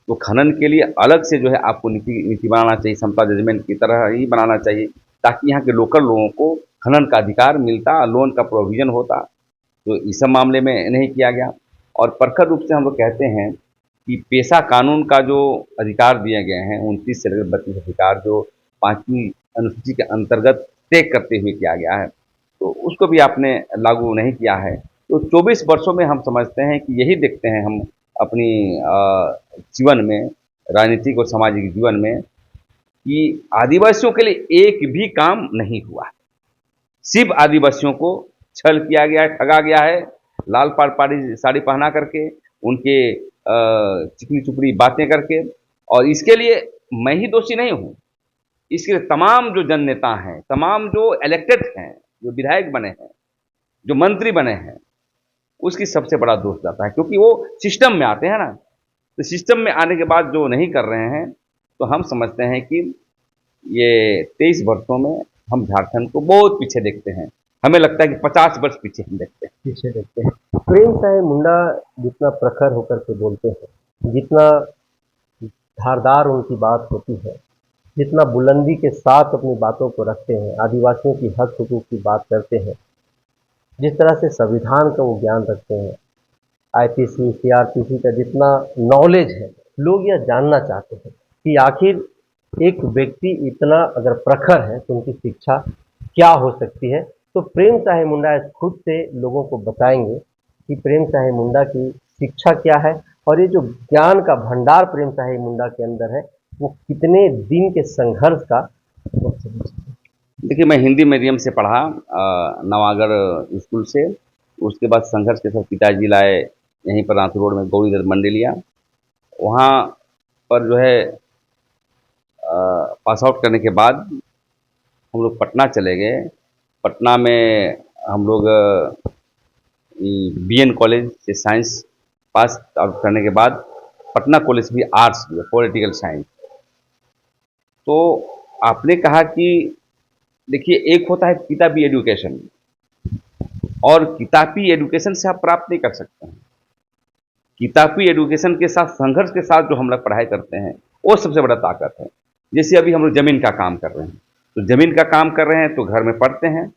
तो खनन के लिए अलग से जो है आपको नीति नीति बनाना चाहिए, समता जजमेंट की तरह ही बनाना चाहिए, ताकि यहाँ के लोकल लोगों को खनन का अधिकार मिलता, लोन का प्रोविजन होता। तो इस सब मामले में नहीं किया गया। और प्रखर रूप से हम लोग कहते हैं कि पेशा कानून का जो अधिकार दिए गए हैं, 29 से लेकर 32 अधिकार जो 5वीं अनुसूची के अंतर्गत तय करते हुए किया गया है, तो उसको भी आपने लागू नहीं किया है। तो 24 वर्षों में हम समझते हैं कि यही देखते हैं हम अपनी जीवन में, राजनीतिक और सामाजिक जीवन में, कि आदिवासियों के लिए एक भी काम नहीं हुआ। सिर्फ आदिवासियों को छल किया गया है, ठगा गया है, लाल पाड़ी साड़ी पहना करके, उनके चिकनी चुपड़ी बातें करके। और इसके लिए मैं ही दोषी नहीं हूँ, इसके लिए तमाम जो जन नेता हैं, तमाम जो इलेक्टेड हैं, जो विधायक बने हैं, जो मंत्री बने हैं, उसकी सबसे बड़ा दोष जाता है, क्योंकि वो सिस्टम में आते हैं ना। तो सिस्टम में आने के बाद जो नहीं कर रहे हैं, तो हम समझते हैं कि ये 23 वर्षों में हम झारखंड को बहुत पीछे देखते हैं। हमें लगता है कि 50 वर्ष पीछे हम पीछे देखते हैं। प्रेम शाही मुंडा जितना प्रखर होकर के बोलते हैं, जितना धारदार उनकी बात होती है, जितना बुलंदी के साथ अपनी बातों को रखते हैं, आदिवासियों की हक हुकूक की बात करते हैं, जिस तरह से संविधान का वो ज्ञान रखते हैं, आईपीसी सीआरपीसी का जितना नॉलेज है, लोग यह जानना चाहते हैं कि आखिर एक व्यक्ति इतना अगर प्रखर है तो उनकी शिक्षा क्या हो सकती है। तो प्रेम साहे मुंडा इस खुद से लोगों को बताएंगे कि प्रेम साहे मुंडा की शिक्षा क्या है और ये जो ज्ञान का भंडार प्रेम साहे मुंडा के अंदर है वो कितने दिन के संघर्ष का। देखिए, मैं हिंदी मीडियम से पढ़ा, नवागढ़ स्कूल से। उसके बाद संघर्ष के साथ पिताजी लाए यहीं पर रांची रोड में गौरी दत्त मंडी लिया। वहाँ पर जो है पास आउट करने के बाद हम लोग पटना चले गए। पटना में हम लोग बीएन कॉलेज से साइंस पास आउट करने के बाद पटना कॉलेज भी आर्ट्स लिया, पॉलिटिकल साइंस। तो आपने कहा कि देखिए, एक होता है किताबी एजुकेशन, और किताबी एजुकेशन से आप प्राप्त नहीं कर सकते हैं। किताबी एजुकेशन के साथ संघर्ष के साथ जो हम लोग पढ़ाई करते हैं वो सबसे बड़ा ताकत है। जैसे अभी हम लोग जमीन का काम कर रहे हैं, तो जमीन का काम कर रहे हैं तो घर में पढ़ते हैं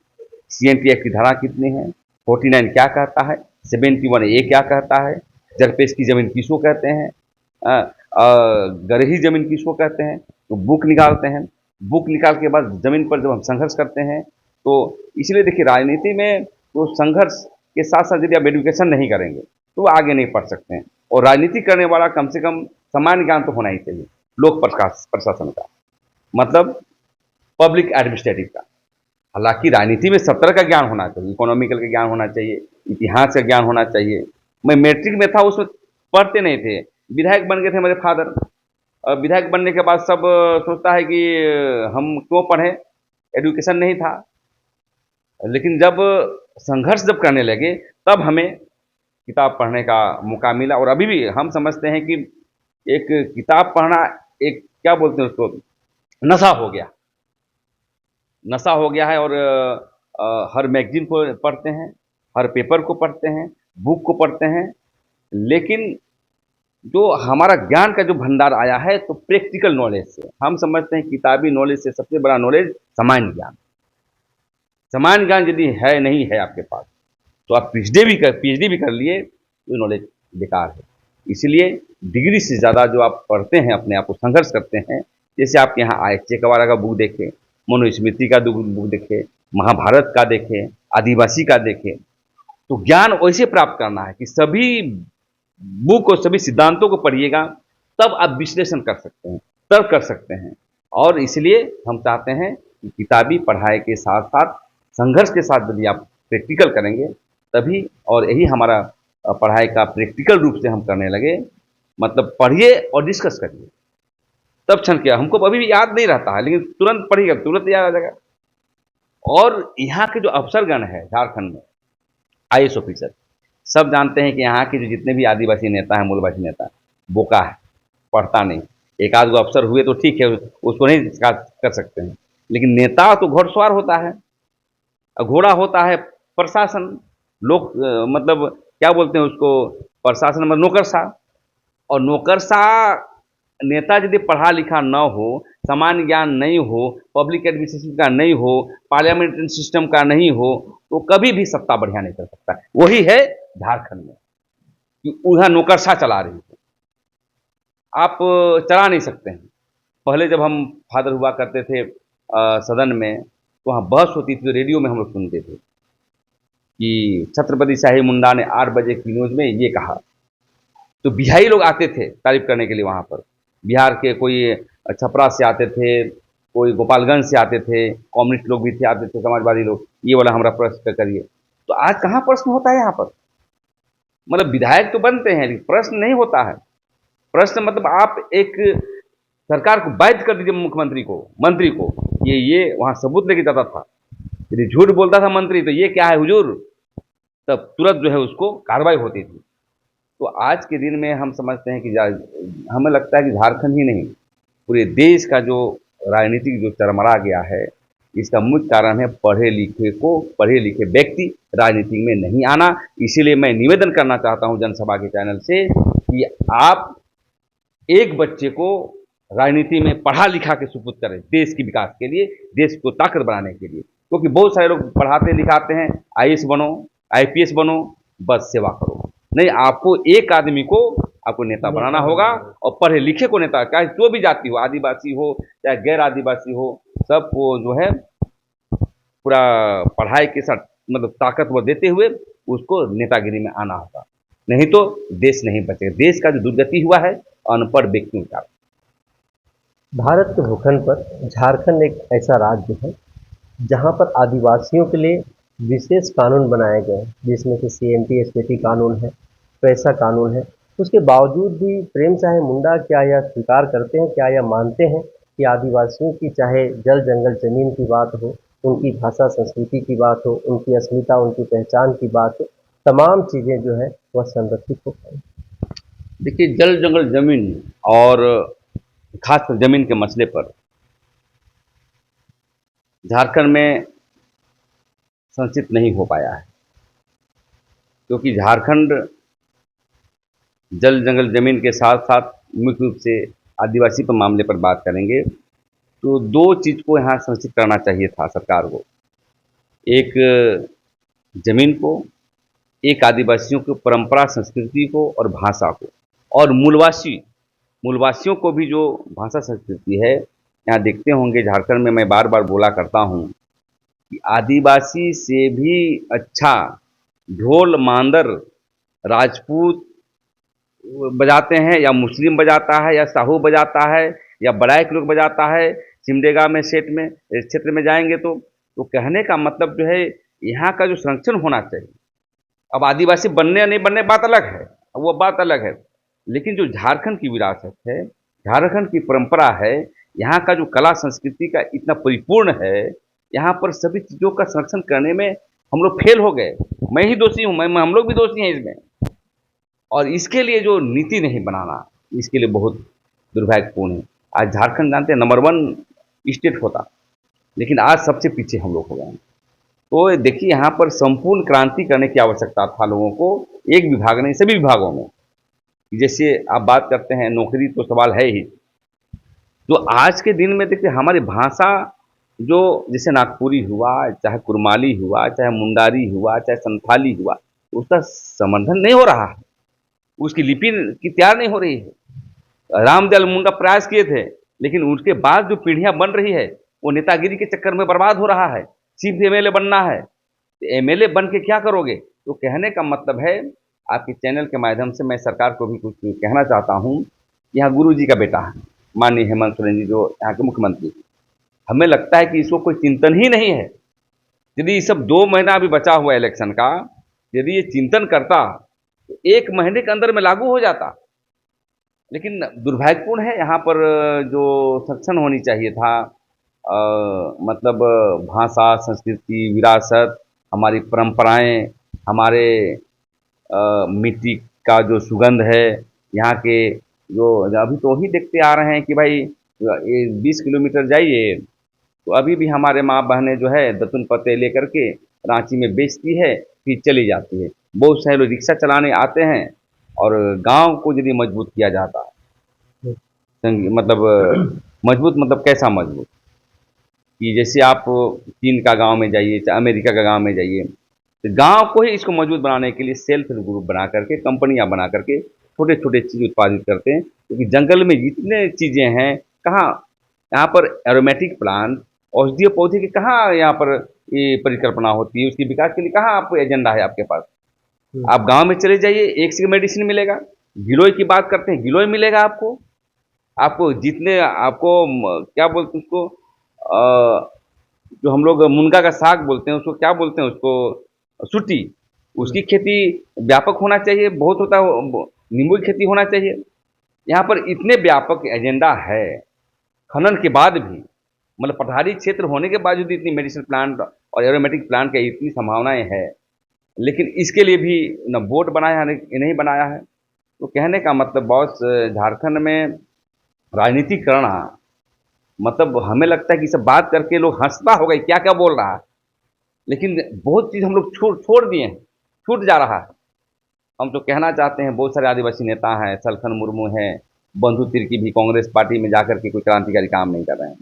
सीएनटी एक्ट की धारा कितनी है, 49 क्या कहता है, 71A क्या कहता है, जरपेश की जमीन किसको कहते हैं, गरही जमीन किसको कहते हैं। तो बुक निकालते हैं, बुक निकाल के बाद जमीन पर जब हम संघर्ष करते हैं, तो इसलिए देखिए राजनीति में तो संघर्ष के साथ साथ यदि आप एजुकेशन नहीं करेंगे तो आगे नहीं पढ़ सकते हैं। और राजनीति करने वाला कम से कम सामान्य ज्ञान तो होना ही चाहिए, लोक प्रशासन का, मतलब पब्लिक एडमिनिस्ट्रेटिव का। हालांकि राजनीति में सब तरह का ज्ञान होना चाहिए, इकोनॉमिकल का ज्ञान होना चाहिए, इतिहास का ज्ञान होना चाहिए। मैं मैट्रिक में था, उसमें पढ़ते नहीं थे, विधायक बन गए थे मेरे फादर। और विधायक बनने के बाद सब सोचता है कि हम क्यों पढ़ें, एजुकेशन नहीं था। लेकिन जब संघर्ष जब करने लगे तब हमें किताब पढ़ने का मौका मिला। और अभी भी हम समझते हैं कि एक किताब पढ़ना एक क्या बोलते हैं उसको, नशा हो गया, नशा हो गया है। और हर मैगजीन को पढ़ते हैं, हर पेपर को पढ़ते हैं, बुक को पढ़ते हैं। लेकिन जो हमारा ज्ञान का जो भंडार आया है तो प्रैक्टिकल नॉलेज से। हम समझते हैं किताबी नॉलेज से सबसे बड़ा नॉलेज सामान्य ज्ञान। सामान्य ज्ञान यदि है नहीं है आपके पास तो आप पीएचडी भी कर लिए तो नॉलेज बेकार है। इसलिए डिग्री से ज़्यादा जो आप पढ़ते हैं, अपने आप को संघर्ष करते हैं, जैसे आप यहाँ आए चेकवारा का बुक देखें, मनुस्मृति का बुक देखें, महाभारत का देखें, आदिवासी का देखें, तो ज्ञान वैसे प्राप्त करना है कि सभी बुक और सभी सिद्धांतों को पढ़िएगा, तब आप विश्लेषण कर सकते हैं, तर्क कर सकते हैं। और इसलिए हम चाहते हैं कि किताबी पढ़ाई के साथ साथ संघर्ष के साथ यदि आप प्रैक्टिकल करेंगे तभी, और यही हमारा पढ़ाई का प्रैक्टिकल रूप से हम करने लगे। मतलब पढ़िए और डिस्कस करिए, तब क्षण क्या, हमको अभी भी याद नहीं रहता है लेकिन तुरंत पढ़िएगा तुरंत याद आ जाएगा। और यहाँ के जो अफसरगण है झारखंड में, आईएएस ऑफिसर, सब जानते हैं कि यहाँ के जो जितने भी आदिवासी नेता हैं, मूलवासी नेता, बोका है, पढ़ता नहीं। एक आध गो अफसर हुए तो ठीक है, उसको नहीं कर सकते हैं, लेकिन नेता तो घोड़सवार होता है, घोड़ा होता है प्रशासन, लोग मतलब क्या बोलते हैं उसको, प्रशासन मतलब नौकरशाह। और नौकरशाह नेता यदि पढ़ा लिखा न हो, सामान्य ज्ञान नहीं हो, पब्लिक एडमिनिस्ट्रेशन का नहीं हो, पार्लियामेंट्री सिस्टम का नहीं हो, तो कभी भी सत्ता बढ़िया नहीं कर सकता। वही है झारखंड में कि वहाँ नौकरशाह चला रही है, आप चला नहीं सकते हैं। पहले जब हम फादर हुआ करते थे सदन में, तो वहाँ बहस होती थी तो रेडियो में हम लोग सुनते थे कि छत्रपति शाही मुंडा ने 8 बजे की न्यूज़ में ये कहा। तो बिहारी लोग आते थे तारीफ करने के लिए, वहाँ पर बिहार के कोई छपरा से आते थे, कोई गोपालगंज से आते थे, कम्युनिस्ट लोग भी थे, आते थे, समाजवादी लोग, ये वाला हमारा प्रश्न करिए। तो आज कहाँ प्रश्न होता है यहाँ पर, मतलब विधायक तो बनते हैं लेकिन प्रश्न नहीं होता है। प्रश्न मतलब आप एक सरकार को बाध्य कर दीजिए, मुख्यमंत्री को, मंत्री को, ये वहाँ सबूत लेके जाता था। यदि झूठ बोलता था मंत्री तो ये क्या है हुजूर, तब तुरंत जो है उसको कार्रवाई होती थी। तो आज के दिन में हम समझते हैं कि हमें लगता है कि झारखंड ही नहीं, पूरे देश का जो राजनीतिक जो चरमरा गया है, इसका मुख्य कारण है पढ़े लिखे व्यक्ति राजनीति में नहीं आना। इसीलिए मैं निवेदन करना चाहता हूं जनसभा के चैनल से कि आप एक बच्चे को राजनीति में पढ़ा लिखा के सुपुत्र करें देश के विकास के लिए, देश को ताकत बनाने के लिए। क्योंकि बहुत सारे लोग पढ़ाते लिखाते हैं, आईएएस बनो, आईपीएस बनो, बस सेवा करो। नहीं, आपको एक आदमी को आपको नेता बनाना होगा, और पढ़े लिखे को नेता, चाहे जो भी जाति हो, आदिवासी हो चाहे गैर आदिवासी हो, सबको जो है पूरा पढ़ाई के साथ मतलब ताकतवर देते हुए उसको नेतागिरी में आना होगा। नहीं तो देश नहीं बचेगा। देश का जो दुर्गति हुआ है अनपढ़ व्यक्तियों का। भारत के भूखंड पर झारखंड एक ऐसा राज्य है जहां पर आदिवासियों के लिए विशेष कानून बनाए गए हैं, जिसमें से सीएनटी एसपीटी कानून है, पैसा कानून है। उसके बावजूद भी प्रेम चाहे मुंडा क्या यह स्वीकार करते हैं, क्या यह मानते हैं कि आदिवासियों की चाहे जल जंगल जमीन की बात हो, उनकी भाषा संस्कृति की बात हो, उनकी अस्मिता उनकी पहचान की बात हो, तमाम चीज़ें जो है वह संरक्षित हो पाएँ। देखिए, जल जंगल जमीन और खासकर जमीन के मसले पर झारखंड में संचित नहीं हो पाया है, क्योंकि झारखंड जल जंगल जमीन के साथ साथ मुख्य रूप से आदिवासी पर मामले पर बात करेंगे तो दो चीज को यहाँ संचित करना चाहिए था सरकार को। एक जमीन को, एक आदिवासियों की परंपरा संस्कृति को और भाषा को, और मूलवासियों को भी जो भाषा संस्कृति है। यहाँ देखते होंगे झारखंड में मैं बार बार बोला करता हूँ कि आदिवासी से भी अच्छा ढोल मांदर राजपूत बजाते हैं, या मुस्लिम बजाता है, या साहू बजाता है, या बड़ाइक लोग बजाता है। सिमडेगा में सेठ में क्षेत्र में जाएंगे तो कहने का मतलब जो है यहाँ का जो संरक्षण होना चाहिए। अब आदिवासी बनने या नहीं बनने बात अलग है, वो बात अलग है, लेकिन जो झारखंड की विरासत है, झारखंड की परंपरा है, यहाँ का जो कला संस्कृति का इतना परिपूर्ण है, यहाँ पर सभी चीज़ों का संरक्षण करने में हम लोग फेल हो गए। मैं ही दोषी हूँ, मैं हम लोग भी दोषी हैं इसमें। और इसके लिए जो नीति नहीं बनाना, इसके लिए बहुत दुर्भाग्यपूर्ण है। आज झारखंड जानते हैं नंबर 1 स्टेट होता, लेकिन आज सबसे पीछे हम लोग हो गए हैं। तो देखिए, यहाँ पर संपूर्ण क्रांति करने की आवश्यकता था लोगों को, एक विभाग नहीं सभी विभागों में। जैसे आप बात करते हैं नौकरी, तो सवाल है ही। तो आज के दिन में देखिए हमारी भाषा जो जैसे नागपुरी हुआ, चाहे कुरमाली हुआ, चाहे मुंडारी हुआ, चाहे संथाली हुआ, उसका समर्थन नहीं हो रहा है, उसकी लिपि की तैयार नहीं हो रही है। रामदयाल मुंडा प्रयास किए थे, लेकिन उसके बाद जो पीढ़ियां बन रही है वो नेतागिरी के चक्कर में बर्बाद हो रहा है। सिर्फ एमएलए बनना है, तो एमएलए बन के क्या करोगे? तो कहने का मतलब है, आपके चैनल के माध्यम से मैं सरकार को भी कुछ कहना चाहता हूँ। यहाँ गुरु जी का बेटा है माननीय हेमंत सोरेन जी, जो यहाँ के मुख्यमंत्री, हमें लगता है कि इसको कोई चिंतन ही नहीं है। यदि ये सब 2 महीना अभी बचा हुआ इलेक्शन का, यदि ये चिंतन करता तो 1 महीने के अंदर में लागू हो जाता। लेकिन दुर्भाग्यपूर्ण है, यहाँ पर जो संरक्षण होनी चाहिए था, मतलब भाषा संस्कृति विरासत, हमारी परंपराएं, हमारे मिट्टी का जो सुगंध है, यहाँ के जो अभी तो वही देखते आ रहे हैं कि भाई ये 20 किलोमीटर जाइए तो अभी भी हमारे माँ बहनें जो है दतुन पत्ते लेकर के रांची में बेचती है, फिर चली जाती है। बहुत सारे लोग रिक्शा चलाने आते हैं, और गांव को यदि मजबूत किया जाता, मतलब मजबूत मतलब कैसा मजबूत, कि जैसे आप चीन का गांव में जाइए, चाहे अमेरिका का गांव में जाइए, तो गांव को ही इसको मजबूत बनाने के लिए सेल्फ हेल्प ग्रुप बना करके, कंपनियां बना करके छोटे छोटे चीज़ उत्पादित करते हैं। क्योंकि जंगल में जितने चीज़ें हैं, कहाँ यहाँ पर एरोमेटिक प्लांट, औषधीय पौधे की कहाँ यहाँ पर ये परिकल्पना होती है, उसके विकास के लिए कहाँ आप एजेंडा है आपके पास? आप गांव में चले जाइए, एक से मेडिसिन मिलेगा। गिलोय की बात करते हैं, गिलोय मिलेगा आपको। आपको जितने आपको क्या बोलते हैं उसको, जो हम लोग मुनगा का साग बोलते हैं, उसको क्या बोलते हैं उसको, सुटी, उसकी खेती व्यापक होना चाहिए। बहुत होता है, नींबू की खेती होना चाहिए। यहाँ पर इतने व्यापक एजेंडा है, खनन के बाद भी, मतलब पठारी क्षेत्र होने के बावजूद इतनी मेडिसिन प्लांट और एरोमेटिक प्लांट की इतनी संभावनाएं है, लेकिन इसके लिए भी न बोर्ड बनाया है, नहीं बनाया है। तो कहने का मतलब बॉस, झारखंड में राजनीति करना, मतलब हमें लगता है कि सब बात करके लोग हंसता होगा क्या क्या बोल रहा है, लेकिन बहुत चीज़ हम लोग छोड़ दिए हैं, छूट जा रहा है। हम तो कहना चाहते हैं, बहुत सारे आदिवासी नेता हैं, सलखन मुर्मू हैं, बंधु तिर्की भी कांग्रेस पार्टी में जाकर के कोई क्रांतिकारी काम नहीं कर रहे हैं।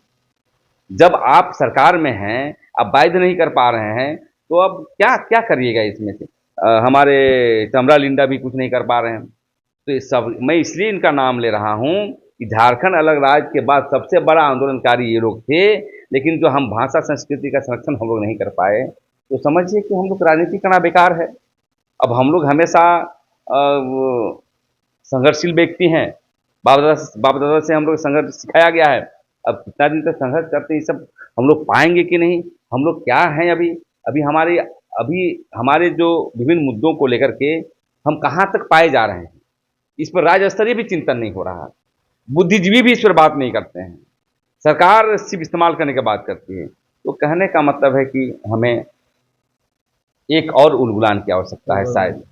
जब आप सरकार में हैं, आप बाध्य नहीं कर पा रहे हैं, तो अब क्या क्या करिएगा इसमें से? हमारे चमरा लिंडा भी कुछ नहीं कर पा रहे हैं। तो ये सब मैं इसलिए इनका नाम ले रहा हूँ कि झारखंड अलग राज्य के बाद सबसे बड़ा आंदोलनकारी ये लोग थे, लेकिन जो हम भाषा संस्कृति का संरक्षण हम लोग नहीं कर पाए, तो समझिए कि हम लोग राजनीति करना बेकार है। अब हम लोग हमेशा संघर्षशील व्यक्ति हैं, बाप दादा से हम लोग संघर्ष सिखाया गया है। अब कितना दिन तक संघर्ष करते, ये सब हम लोग पाएंगे कि नहीं? हम लोग क्या हैं अभी? अभी हमारे जो विभिन्न मुद्दों को लेकर के हम कहाँ तक पाए जा रहे हैं, इस पर राज्य स्तरीय भी चिंतन नहीं हो रहा। बुद्धिजीवी भी इस पर बात नहीं करते हैं, सरकार सिर्फ इस्तेमाल करने की बात करती है। तो कहने का मतलब है कि हमें एक और उलगुलान की आवश्यकता है, शायद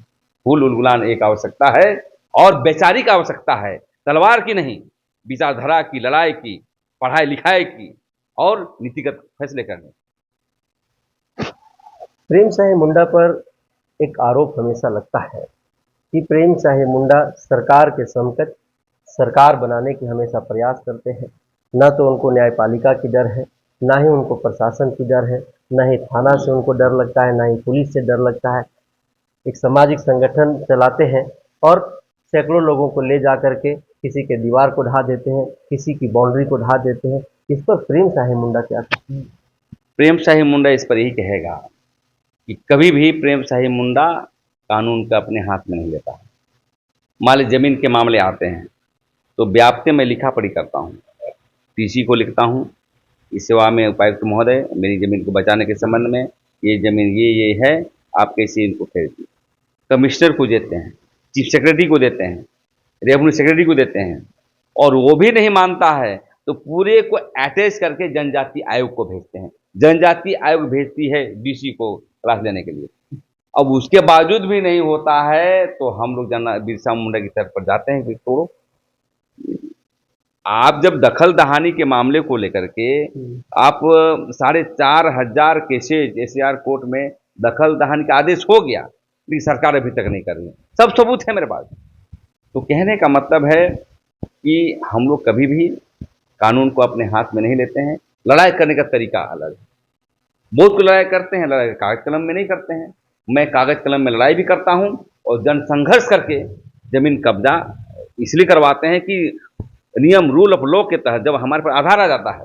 फूल उलगुलान एक आवश्यकता है, और वैचारिक आवश्यकता है, तलवार की नहीं, विचारधारा की, लड़ाई की, पढ़ाई लिखाई की और नीतिगत फैसले करने। प्रेम साहे मुंडा पर एक आरोप हमेशा लगता है कि प्रेम साहे मुंडा सरकार के समकक्ष सरकार बनाने की हमेशा प्रयास करते हैं। न तो उनको न्यायपालिका की डर है, ना ही उनको प्रशासन की डर है, ना ही थाना से उनको डर लगता है, ना ही पुलिस से डर लगता है। एक सामाजिक संगठन चलाते हैं और सैकड़ों लोगों को ले जा करके किसी के दीवार को ढा देते हैं, किसी की बाउंड्री को ढा देते हैं। इस पर प्रेम साहे मुंडा क्या कहते हैं? प्रेम शाही मुंडा इस पर यही कहेगा कि कभी भी प्रेम शाही मुंडा कानून का अपने हाथ में नहीं लेता। मान ली जमीन के मामले आते हैं तो व्याप्ति में लिखा पढ़ी करता हूँ, टीसी को लिखता हूँ, इस सेवा में उपायुक्त महोदय मेरी ज़मीन को बचाने के संबंध में ये ज़मीन ये है, आप कैसे इनको खरीदिए। कमिश्नर को देते हैं, चीफ सेक्रेटरी को देते हैं, रेवेन्यू सेक्रेटरी को देते हैं, और वो भी नहीं मानता है तो पूरे को अटैच करके जनजाति आयोग को भेजते हैं। जनजाति आयोग भेजती है डीसी को क्लास लेने के लिए। अब उसके बावजूद भी नहीं होता है तो हम लोग बिरसा मुंडा की तरफ पर जाते हैं कि तोड़ो। आप जब दखल दहानी के मामले को लेकर के आप 4,500 केसेज एसआर कोर्ट में दखल दहानी का आदेश हो गया, लेकिन सरकार अभी तक नहीं कर रही है। सब सबूत है मेरे पास। तो कहने का मतलब है कि हम लोग कभी भी कानून को अपने हाथ में नहीं लेते हैं। लड़ाई करने का तरीका अलग है। बहुत को लड़ाई करते हैं, लड़ाई कागज कलम में नहीं करते हैं। मैं कागज कलम में लड़ाई भी करता हूं और जन संघर्ष करके जमीन कब्जा इसलिए करवाते हैं कि नियम रूल ऑफ लॉ के तहत जब हमारे पर आधार आ जाता है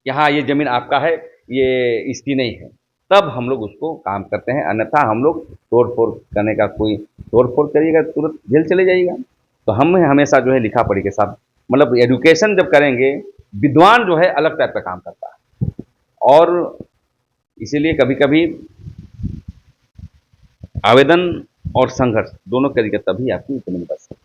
कि हाँ ये जमीन आपका है, ये इसकी नहीं है, तब हम लोग उसको काम करते हैं। अन्यथा हम लोग तोड़ फोड़ करने का, कोई तोड़ फोड़ करिएगा तुरंत जेल चले जाइएगा। तो हम हमेशा जो है लिखा पढ़ी के साथ, मतलब एजुकेशन जब करेंगे, विद्वान जो है अलग टाइप का काम करता है। और इसीलिए कभी कभी आवेदन और संघर्ष दोनों करिएगा, तभी आपकी जमीन बच सकती है।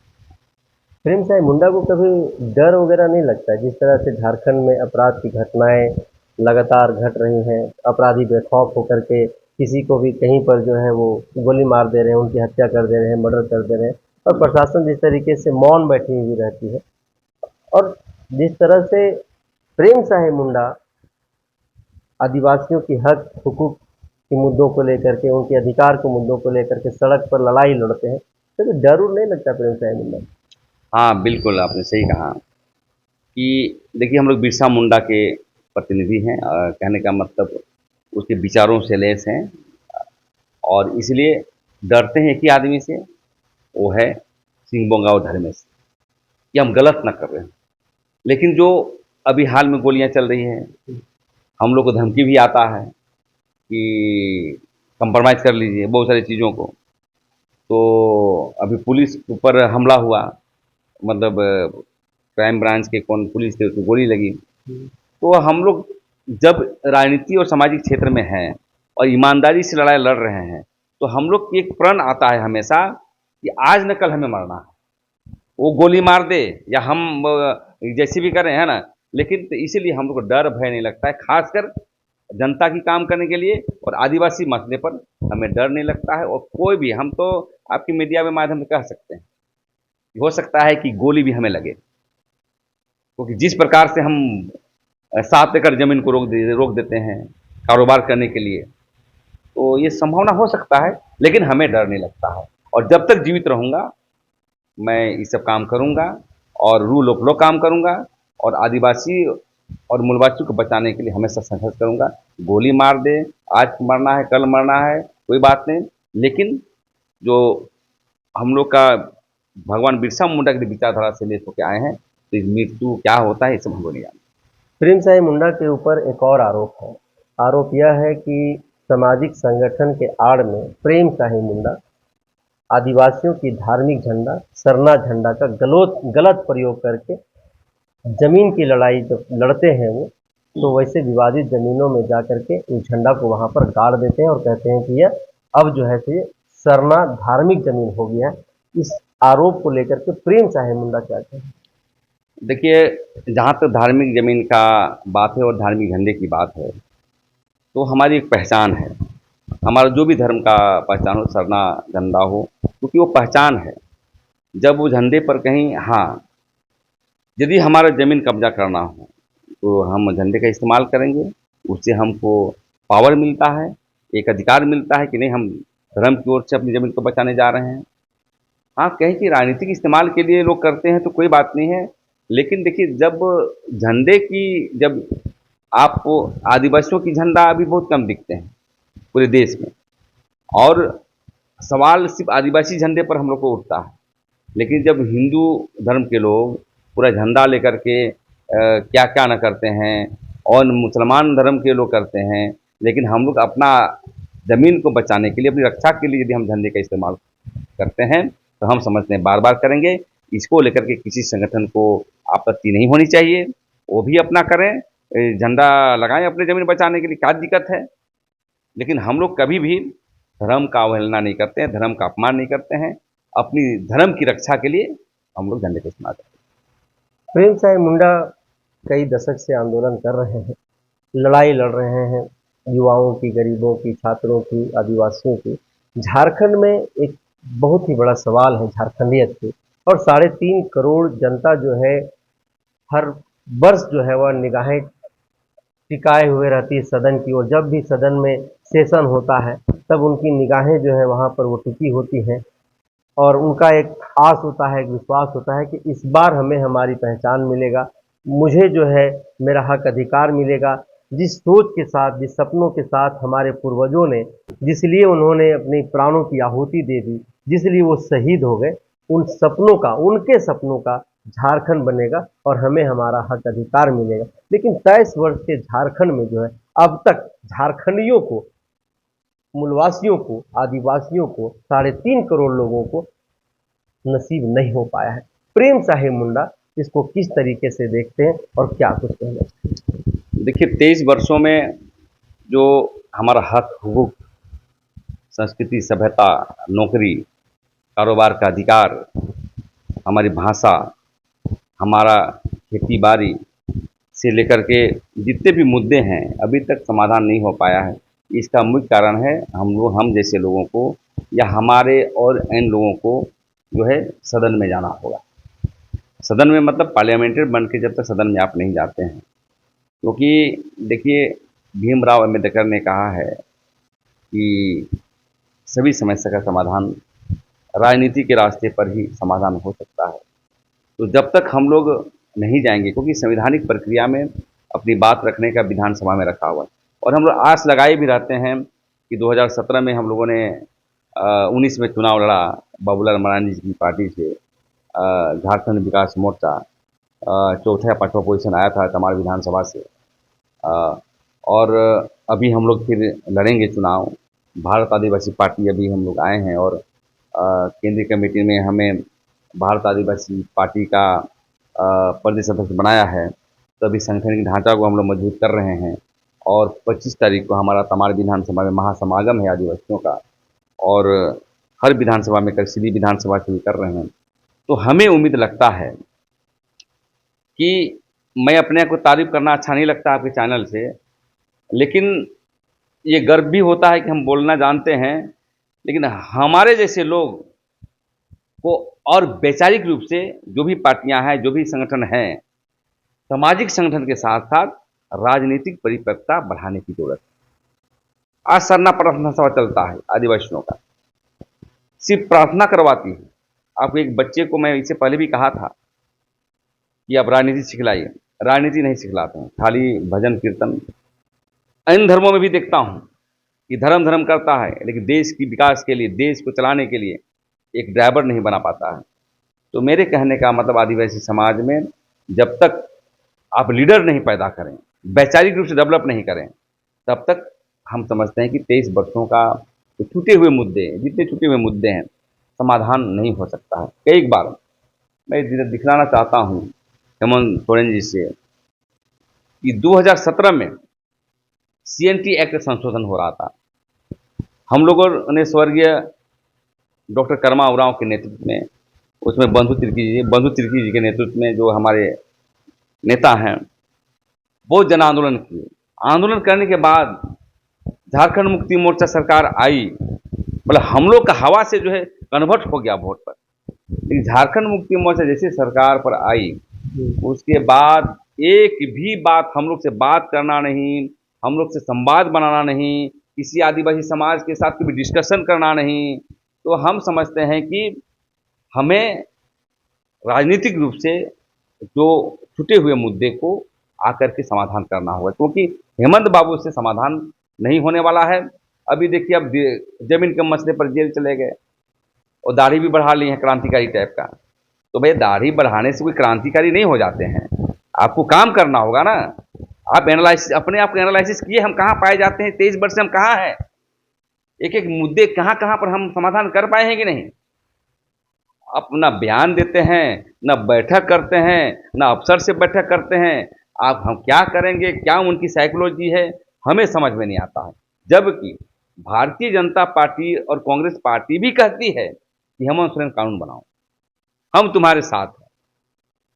प्रेम साहे मुंडा को कभी डर वगैरह नहीं लगता है? जिस तरह से झारखंड में अपराध की घटनाएं लगातार घट रही हैं, अपराधी बेखौफ होकर के किसी को भी कहीं पर जो है वो गोली मार दे रहे हैं, उनकी हत्या कर दे रहे हैं, मर्डर कर दे रहे हैं, और प्रशासन जिस तरीके से मौन बैठी हुई रहती है, और जिस तरह से प्रेम साहे मुंडा आदिवासियों की हक हुकूक के मुद्दों को लेकर के, उनके अधिकार के मुद्दों को लेकर के सड़क पर लड़ाई लड़ते हैं, तो डर नहीं लगता प्रेम साहे मुंडा? हाँ बिल्कुल, आपने सही कहा कि देखिए हम लोग बिरसा मुंडा के प्रतिनिधि हैं। कहने का मतलब उसके विचारों से लैस हैं, और इसलिए डरते हैं कि आदमी से, वो है सिंह बोंगाव धर्मेश, कि हम गलत ना कर रहे हैं। लेकिन जो अभी हाल में गोलियां चल रही हैं, हम लोग को धमकी भी आता है कि कंप्रोमाइज़ कर लीजिए बहुत सारी चीज़ों को। तो अभी पुलिस पर हमला हुआ, मतलब क्राइम ब्रांच के कौन पुलिस थे, उसको गोली लगी। तो हम लोग जब राजनीति और सामाजिक क्षेत्र में हैं और ईमानदारी से लड़ाई लड़ रहे हैं, तो हम लोग की एक प्रण आता है हमेशा कि आज न कल हमें मरना है। वो गोली मार दे या हम जैसे भी करें, है ना, लेकिन तो इसीलिए हम लोग को डर भय नहीं लगता है, खासकर जनता की काम करने के लिए। और आदिवासी मसले पर हमें डर नहीं लगता है। और कोई भी, हम तो आपकी मीडिया के माध्यम से कह सकते हैं, हो सकता है कि गोली भी हमें लगे, क्योंकि जिस प्रकार से हम 7 एकड़ जमीन को रोक देते हैं कारोबार करने के लिए, तो ये संभावना हो सकता है, लेकिन हमें डर नहीं लगता है। और जब तक जीवित रहूंगा मैं ये सब काम करूंगा। और रूल ऑफ लॉ काम करूंगा और आदिवासी और मूलवासियों को बचाने के लिए हमेशा संघर्ष करूंगा। गोली मार दे, आज मरना है, कल मरना है, कोई बात नहीं, लेकिन जो हम लोग का भगवान बिरसा मुंडा की विचारधारा से लेकर के आए हैं, तो इस मृत्यु क्या होता है ये सब हम लोग नहीं जानते। प्रेम साई मुंडा के ऊपर एक और आरोप है। आरोप यह है कि सामाजिक संगठन के आड़ में प्रेम साई मुंडा आदिवासियों की धार्मिक झंडा सरना झंडा का गलत प्रयोग करके जमीन की लड़ाई जब लड़ते हैं वो, तो वैसे विवादित जमीनों में जा करके उस झंडा को वहां पर गाड़ देते हैं और कहते हैं कि यह अब जो है तो ये सरना धार्मिक जमीन हो गया है। इस आरोप को लेकर के प्रेम साई मुंडा क्या कहते हैं? देखिए, जहाँ तक धार्मिक जमीन का बात है और धार्मिक झंडे की बात है, तो हमारी एक पहचान है। हमारा जो भी धर्म का पहचान हो, सरना झंडा हो, क्योंकि वो पहचान है। जब वो झंडे पर कहीं, हाँ, यदि हमारा ज़मीन कब्जा करना हो तो हम झंडे का इस्तेमाल करेंगे, उससे हमको पावर मिलता है, एक अधिकार मिलता है कि नहीं, हम धर्म की ओर से अपनी ज़मीन को बचाने जा रहे हैं। हाँ, कहीं कि राजनीतिक इस्तेमाल के लिए लोग करते हैं तो कोई बात नहीं है, लेकिन देखिए, जब झंडे की, जब आपको आदिवासियों की झंडा अभी बहुत कम दिखते हैं पूरे देश में, और सवाल सिर्फ आदिवासी झंडे पर हम लोग को उठता है। लेकिन जब हिंदू धर्म के लोग पूरा झंडा लेकर के क्या क्या न करते हैं, और मुसलमान धर्म के लोग करते हैं, लेकिन हम लोग अपना ज़मीन को बचाने के लिए, अपनी रक्षा के लिए यदि हम झंडे का इस्तेमाल करते हैं, तो हम समझते हैं बार बार करेंगे। इसको लेकर के किसी संगठन को आपत्ति नहीं होनी चाहिए, वो भी अपना करें, झंडा लगाएं अपनी ज़मीन बचाने के लिए, क्या दिक्कत है। लेकिन हम लोग कभी भी धर्म का अवहेलना नहीं करते हैं, धर्म का अपमान नहीं करते हैं। अपनी धर्म की रक्षा के लिए हम लोग झंडे का इस्तेमाल करते हैं। प्रेम साई मुंडा कई दशक से आंदोलन कर रहे हैं, लड़ाई लड़ रहे हैं, युवाओं की, गरीबों की, छात्रों की, आदिवासियों की। झारखंड में एक बहुत ही बड़ा सवाल है झारखंडियत की, और 3.5 करोड़ जनता जो है हर वर्ष जो है वह निगाहें टिकाए हुए रहती है सदन की ओर। जब भी सदन में सेशन होता है तब उनकी निगाहें जो है वहाँ पर वो टिकी होती हैं, और उनका एक आस होता है, एक विश्वास होता है कि इस बार हमें हमारी पहचान मिलेगा, मुझे जो है मेरा हक अधिकार मिलेगा। जिस सोच के साथ, जिस सपनों के साथ हमारे पूर्वजों ने, जिस लिए उन्होंने अपनी प्राणों की आहुति दे दी, जिस लिए वो शहीद हो गए, उन सपनों का, उनके सपनों का झारखंड बनेगा और हमें हमारा हक अधिकार मिलेगा। लेकिन 23 वर्ष के झारखंड में जो है अब तक झारखंडियों को, मूलवासियों को, आदिवासियों को, 3.5 करोड़ लोगों को नसीब नहीं हो पाया है। प्रेम साहिब मुंडा इसको किस तरीके से देखते हैं और क्या कुछ कहना चाहते हैं? देखिए, 23 वर्षों में जो हमारा हक, हुकूक, संस्कृति, सभ्यता, नौकरी, कारोबार का अधिकार, हमारी भाषा, हमारा खेती बाड़ी से लेकर के जितने भी मुद्दे हैं, अभी तक समाधान नहीं हो पाया है। इसका मुख्य कारण है हम जैसे लोगों को, या हमारे और इन लोगों को जो है सदन में जाना होगा। सदन में मतलब पार्लियामेंट्री बन के जब तक सदन में आप नहीं जाते हैं, क्योंकि देखिए, भीमराव अम्बेडकर ने कहा है कि सभी समस्या का समाधान राजनीति के रास्ते पर ही समाधान हो सकता है। तो जब तक हम लोग नहीं जाएंगे, क्योंकि संवैधानिक प्रक्रिया में अपनी बात रखने का विधानसभा में रखा हुआ है, और हम लोग आस लगाए भी रहते हैं कि 2017 में हम लोगों ने 19 में चुनाव लड़ा बाबूलाल मरांडी जी की पार्टी से, झारखंड विकास मोर्चा, चौथा या पांचवा पोजीशन आया था तमाड़ विधानसभा से, और अभी हम लोग फिर लड़ेंगे चुनाव। भारत आदिवासी पार्टी अभी हम लोग आए हैं, और केंद्रीय कमेटी में हमें भारत आदिवासी पार्टी का प्रदेश अध्यक्ष बनाया है। तो अभी संगठन के ढांचा को हम लोग मजबूत कर रहे हैं, और 25 तारीख को हमारा तमाड़ विधानसभा में महासमागम है आदिवासियों का, और हर विधानसभा में, कल विधानसभा से भी कर रहे हैं। तो हमें उम्मीद लगता है कि, मैं अपने आप को तारीफ करना अच्छा नहीं लगता आपके चैनल से, लेकिन ये गर्व भी होता है कि हम बोलना जानते हैं। लेकिन हमारे जैसे लोग को, और वैचारिक रूप से जो भी पार्टियां हैं, जो भी संगठन हैं, सामाजिक संगठन के साथ साथ राजनीतिक परिपक्वता बढ़ाने की जरूरत है। आज सरना प्रार्थना सभा चलता है आदिवासियों का, सिर्फ प्रार्थना करवाती है। आपको एक बच्चे को, मैं इससे पहले भी कहा था कि आप राजनीति सिखलाइए। राजनीति नहीं सिखलाते हैं, खाली भजन कीर्तन। अन्य धर्मों में भी देखता हूँ कि धर्म धर्म करता है, लेकिन देश की विकास के लिए, देश को चलाने के लिए एक ड्राइवर नहीं बना पाता है। तो मेरे कहने का मतलब आदिवासी समाज में जब तक आप लीडर नहीं पैदा करें, वैचारिक रूप से डेवलप नहीं करें, तब तक हम समझते हैं कि 23 वर्षों का जो छूटे हुए मुद्दे, जितने छूटे हुए मुद्दे हैं, समाधान नहीं हो सकता है। कई बार मैं दिखलाना चाहता हूँ हेमंत सोरेन जी से कि 2017 में CNT एक्ट संशोधन हो रहा था। हम लोगों ने स्वर्गीय डॉक्टर कर्मा उरांव के नेतृत्व में, उसमें बंधु तिर्की जी के नेतृत्व में जो हमारे नेता हैं, वो जन आंदोलन किए। आंदोलन करने के बाद झारखंड मुक्ति मोर्चा सरकार आई, मतलब हम लोग का हवा से जो है कन्वर्ट हो गया वोट पर। लेकिन झारखंड मुक्ति मोर्चा जैसे सरकार पर आई, उसके बाद एक भी बात हम लोग से बात करना नहीं, हम लोग से संवाद बनाना नहीं, किसी आदिवासी समाज के साथ कभी डिस्कशन करना नहीं। तो हम समझते हैं कि हमें राजनीतिक रूप से जो छूटे हुए मुद्दे को आकर के समाधान करना होगा, क्योंकि हेमंत बाबू से समाधान नहीं होने वाला है। अभी देखिए, अब जमीन के मसले पर जेल चले गए और दाढ़ी भी बढ़ा ली है क्रांतिकारी टाइप का। तो भाई, दाढ़ी बढ़ाने से कोई क्रांतिकारी नहीं हो जाते हैं, आपको काम करना होगा ना। आप एनालाइसिस, अपने आप को एनालाइसिस किए, हम कहाँ पाए जाते हैं, 23 वर्ष से हम कहाँ हैं, एक एक मुद्दे कहाँ कहाँ पर हम समाधान कर पाए हैं कि नहीं। अपना बयान देते हैं, न बैठक करते हैं, न अफसर से बैठक करते हैं। आप हम क्या करेंगे, क्या उनकी साइकोलॉजी है, हमें समझ में नहीं आता है। जबकि भारतीय जनता पार्टी और कांग्रेस पार्टी भी कहती है कि हेमंत सोरेन कानून बनाओ, हम तुम्हारे साथ हैं।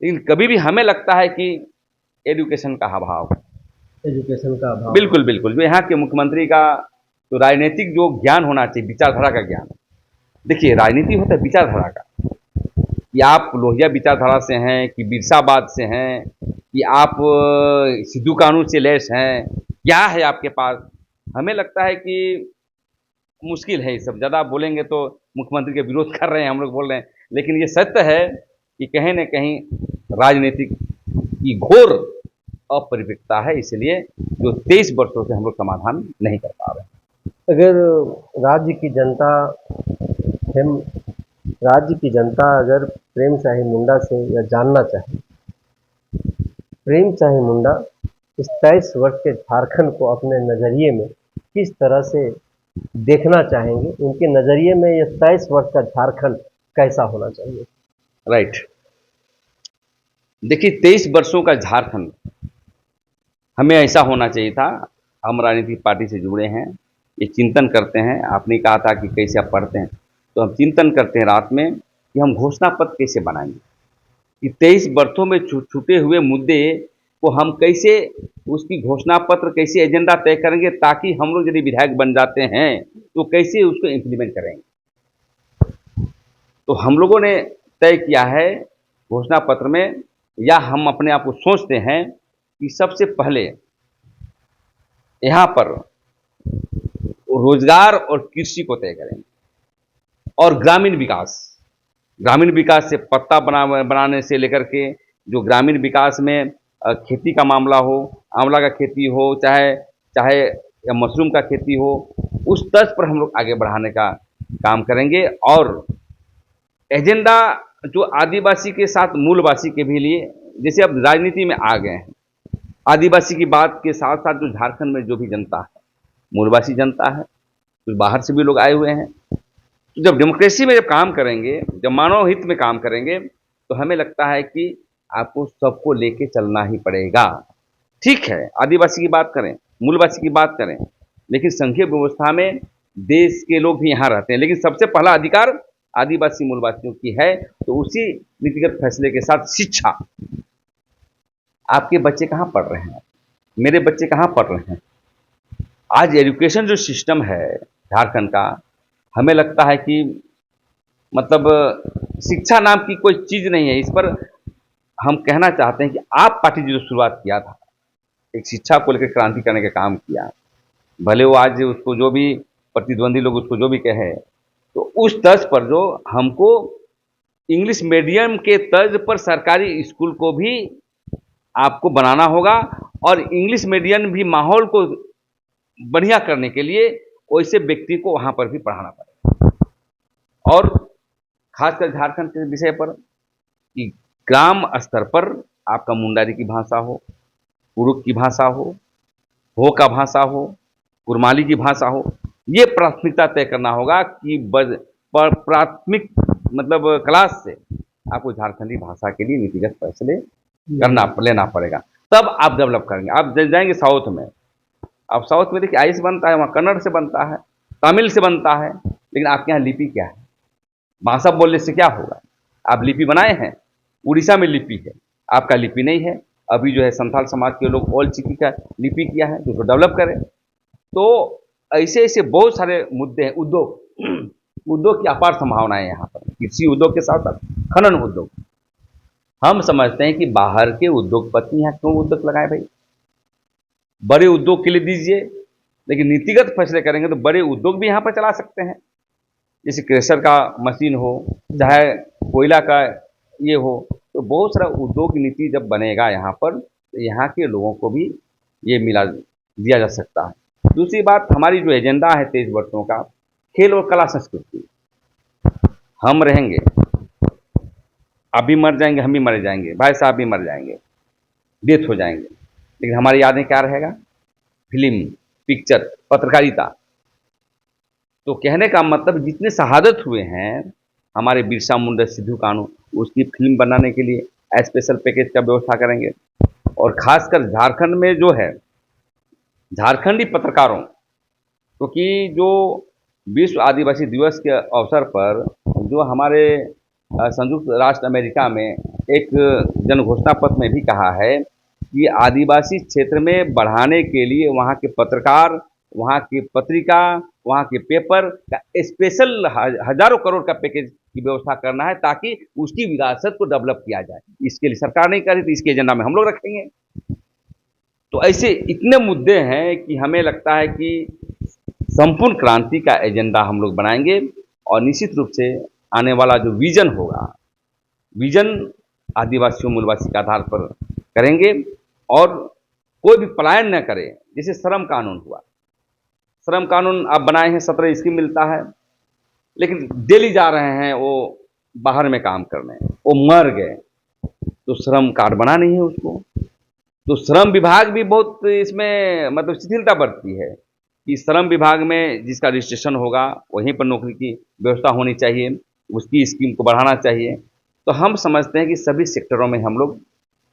लेकिन कभी भी हमें लगता है कि एजुकेशन का अभाव, एजुकेशन का अभाव। बिल्कुल बिल्कुल, जो यहाँ के मुख्यमंत्री का तो राजनीतिक जो ज्ञान होना चाहिए, विचारधारा का ज्ञान। देखिए, राजनीति होता है विचारधारा का, कि आप लोहिया विचारधारा से हैं, कि बिरसाबाद से हैं, कि आप सिद्धू कानून से लैस हैं, क्या है आपके पास। हमें लगता है कि मुश्किल है ये सब। ज़्यादा बोलेंगे तो मुख्यमंत्री का विरोध कर रहे हैं, हम लोग बोल रहे हैं, लेकिन ये सत्य है कि कहीं न कहीं राजनीतिक की घोर अपरिपक्वता है, इसलिए जो 23 वर्षों से हम लोग समाधान नहीं कर पा रहे हैं। अगर राज्य की जनता हम राज्य की जनता अगर प्रेम शाही मुंडा से यह जानना चाहे, प्रेम शाही मुंडा इस 23 वर्ष के झारखंड को अपने नज़रिए में किस तरह से देखना चाहेंगे, उनके नज़रिए में यह 23 वर्ष का झारखंड कैसा होना चाहिए। राइट, देखिए, 23 वर्षों का झारखंड हमें ऐसा होना चाहिए था। हम राजनीतिक पार्टी से जुड़े हैं, ये चिंतन करते हैं। आपने कहा था कि कैसे आप पढ़ते हैं, तो हम चिंतन करते हैं रात में कि हम घोषणा पत्र कैसे बनाएंगे, कि 23 वर्षों में छूटे हुए मुद्दे को हम कैसे, उसकी घोषणा पत्र कैसे, एजेंडा तय करेंगे, ताकि हम लोग यदि विधायक बन जाते हैं तो कैसे उसको इम्प्लीमेंट करेंगे। तो हम लोगों ने तय किया है घोषणा पत्र में, या हम अपने आप को सोचते हैं कि सबसे पहले यहाँ पर रोजगार और कृषि को तय करेंगे, और ग्रामीण विकास से पत्ता बनाने से लेकर के जो ग्रामीण विकास में खेती का मामला हो, आंवला का खेती हो, चाहे या मशरूम का खेती हो, उस तर्ज पर हम लोग आगे बढ़ाने का काम करेंगे। और एजेंडा जो आदिवासी के साथ मूलवासी के भी लिए, जैसे अब राजनीति में आ गए हैं, आदिवासी की बात के साथ साथ जो झारखंड में जो भी जनता है, मूलवासी जनता है, कुछ बाहर से भी लोग आए हुए हैं। तो जब डेमोक्रेसी में जब काम करेंगे, जब मानव हित में काम करेंगे, तो हमें लगता है कि आपको सबको लेके चलना ही पड़ेगा। ठीक है, आदिवासी की बात करें, मूलवासी की बात करें, लेकिन संघीय व्यवस्था में देश के लोग भी यहाँ रहते हैं, लेकिन सबसे पहला अधिकार आदिवासी मूलवासियों की है। तो उसी नीतिगत फैसले के साथ शिक्षा, आपके बच्चे कहाँ पढ़ रहे हैं, मेरे बच्चे कहाँ पढ़ रहे हैं। आज एजुकेशन जो सिस्टम है झारखंड का, हमें लगता है कि मतलब शिक्षा नाम की कोई चीज़ नहीं है। इस पर हम कहना चाहते हैं कि आप पार्टी जो शुरुआत किया था, एक शिक्षा को लेकर क्रांति करने का काम किया, भले वो आज उसको जो भी प्रतिद्वंदी लोग उसको जो भी कहे, तो उस तर्ज पर जो हमको इंग्लिश मीडियम के तर्ज पर सरकारी स्कूल को भी आपको बनाना होगा और इंग्लिश मीडियम भी माहौल को बढ़िया करने के लिए वैसे व्यक्ति को वहाँ पर भी पढ़ाना पड़ेगा। और खासकर झारखंड के विषय पर कि ग्राम स्तर पर आपका मुंडारी की भाषा हो, कुरुक की भाषा हो का भाषा हो, कुरमाली की भाषा हो, ये प्राथमिकता तय करना होगा कि प्राथमिक मतलब क्लास से आपको झारखंडी भाषा के लिए नीतिगत फैसले लेना पड़ेगा, तब आप डेवलप करेंगे। आप जाएंगे साउथ में, अब साउथ में देखिए आइस बनता है, वहाँ कन्नड़ से बनता है, तमिल से बनता है, लेकिन आपके यहाँ लिपि क्या है? भाषा बोलने से क्या होगा? आप लिपि बनाए हैं? उड़ीसा में लिपि है, आपका लिपि नहीं है। अभी जो है संथाल समाज के लोग ओल चिकी का लिपि किया है, जो डेवलप करें। तो ऐसे ऐसे बहुत सारे मुद्दे हैं। उद्योग की अपार संभावनाएं यहाँ पर, कृषि उद्योग के साथ साथ खनन उद्योग। हम समझते हैं कि बाहर के उद्योगपति यहाँ क्यों उद्योग लगाए भाई? बड़े उद्योग के लिए दीजिए, लेकिन नीतिगत फैसले करेंगे तो बड़े उद्योग भी यहाँ पर चला सकते हैं। जैसे क्रेशर का मशीन हो, चाहे कोयला का ये हो, तो बहुत सारा उद्योग नीति जब बनेगा यहाँ पर, तो यहाँ के लोगों को भी ये मिला दिया जा सकता है। दूसरी बात, हमारी जो एजेंडा है 23 वर्षों का, खेल और कला संस्कृति। हम रहेंगे, आप भी मर जाएंगे, हम भी मर जाएंगे, भाई साहब भी मर जाएंगे, डेथ हो जाएंगे, लेकिन हमारी यादें क्या रहेगा? फिल्म, पिक्चर, पत्रकारिता। तो कहने का मतलब जितने शहादत हुए हैं हमारे बिरसा मुंडा, सिद्धू कान्हू, उसकी फिल्म बनाने के लिए स्पेशल पैकेज का व्यवस्था करेंगे। और खासकर झारखंड में जो है झारखंडी पत्रकारों, क्योंकि जो विश्व आदिवासी दिवस के अवसर पर जो हमारे संयुक्त राष्ट्र अमेरिका में एक जन घोषणा पत्र में भी कहा है कि आदिवासी क्षेत्र में बढ़ाने के लिए वहाँ के पत्रकार, वहाँ की पत्रिका, वहाँ के पेपर का स्पेशल हजारों करोड़ का पैकेज की व्यवस्था करना है, ताकि उसकी विरासत को डेवलप किया जाए। इसके लिए सरकार नहीं कर रही, तो इसके एजेंडा में हम लोग रखेंगे। तो ऐसे इतने मुद्दे हैं कि हमें लगता है कि संपूर्ण क्रांति का एजेंडा हम लोग बनाएंगे और निश्चित रूप से आने वाला जो विजन होगा, विजन आदिवासियों मूलवासी के आधार पर करेंगे और कोई भी पलायन न करे। जैसे श्रम कानून हुआ, श्रम कानून आप बनाए हैं, 17 स्कीम मिलता है, लेकिन दिल्ली जा रहे हैं वो बाहर में काम करने, वो मर गए तो श्रम कार्ड बना नहीं है उसको। तो श्रम विभाग भी बहुत इसमें मतलब शिथिलता बरतती है कि श्रम विभाग में जिसका रजिस्ट्रेशन होगा वहीं पर नौकरी की व्यवस्था होनी चाहिए, उसकी स्कीम को बढ़ाना चाहिए। तो हम समझते हैं कि सभी सेक्टरों में हम लोग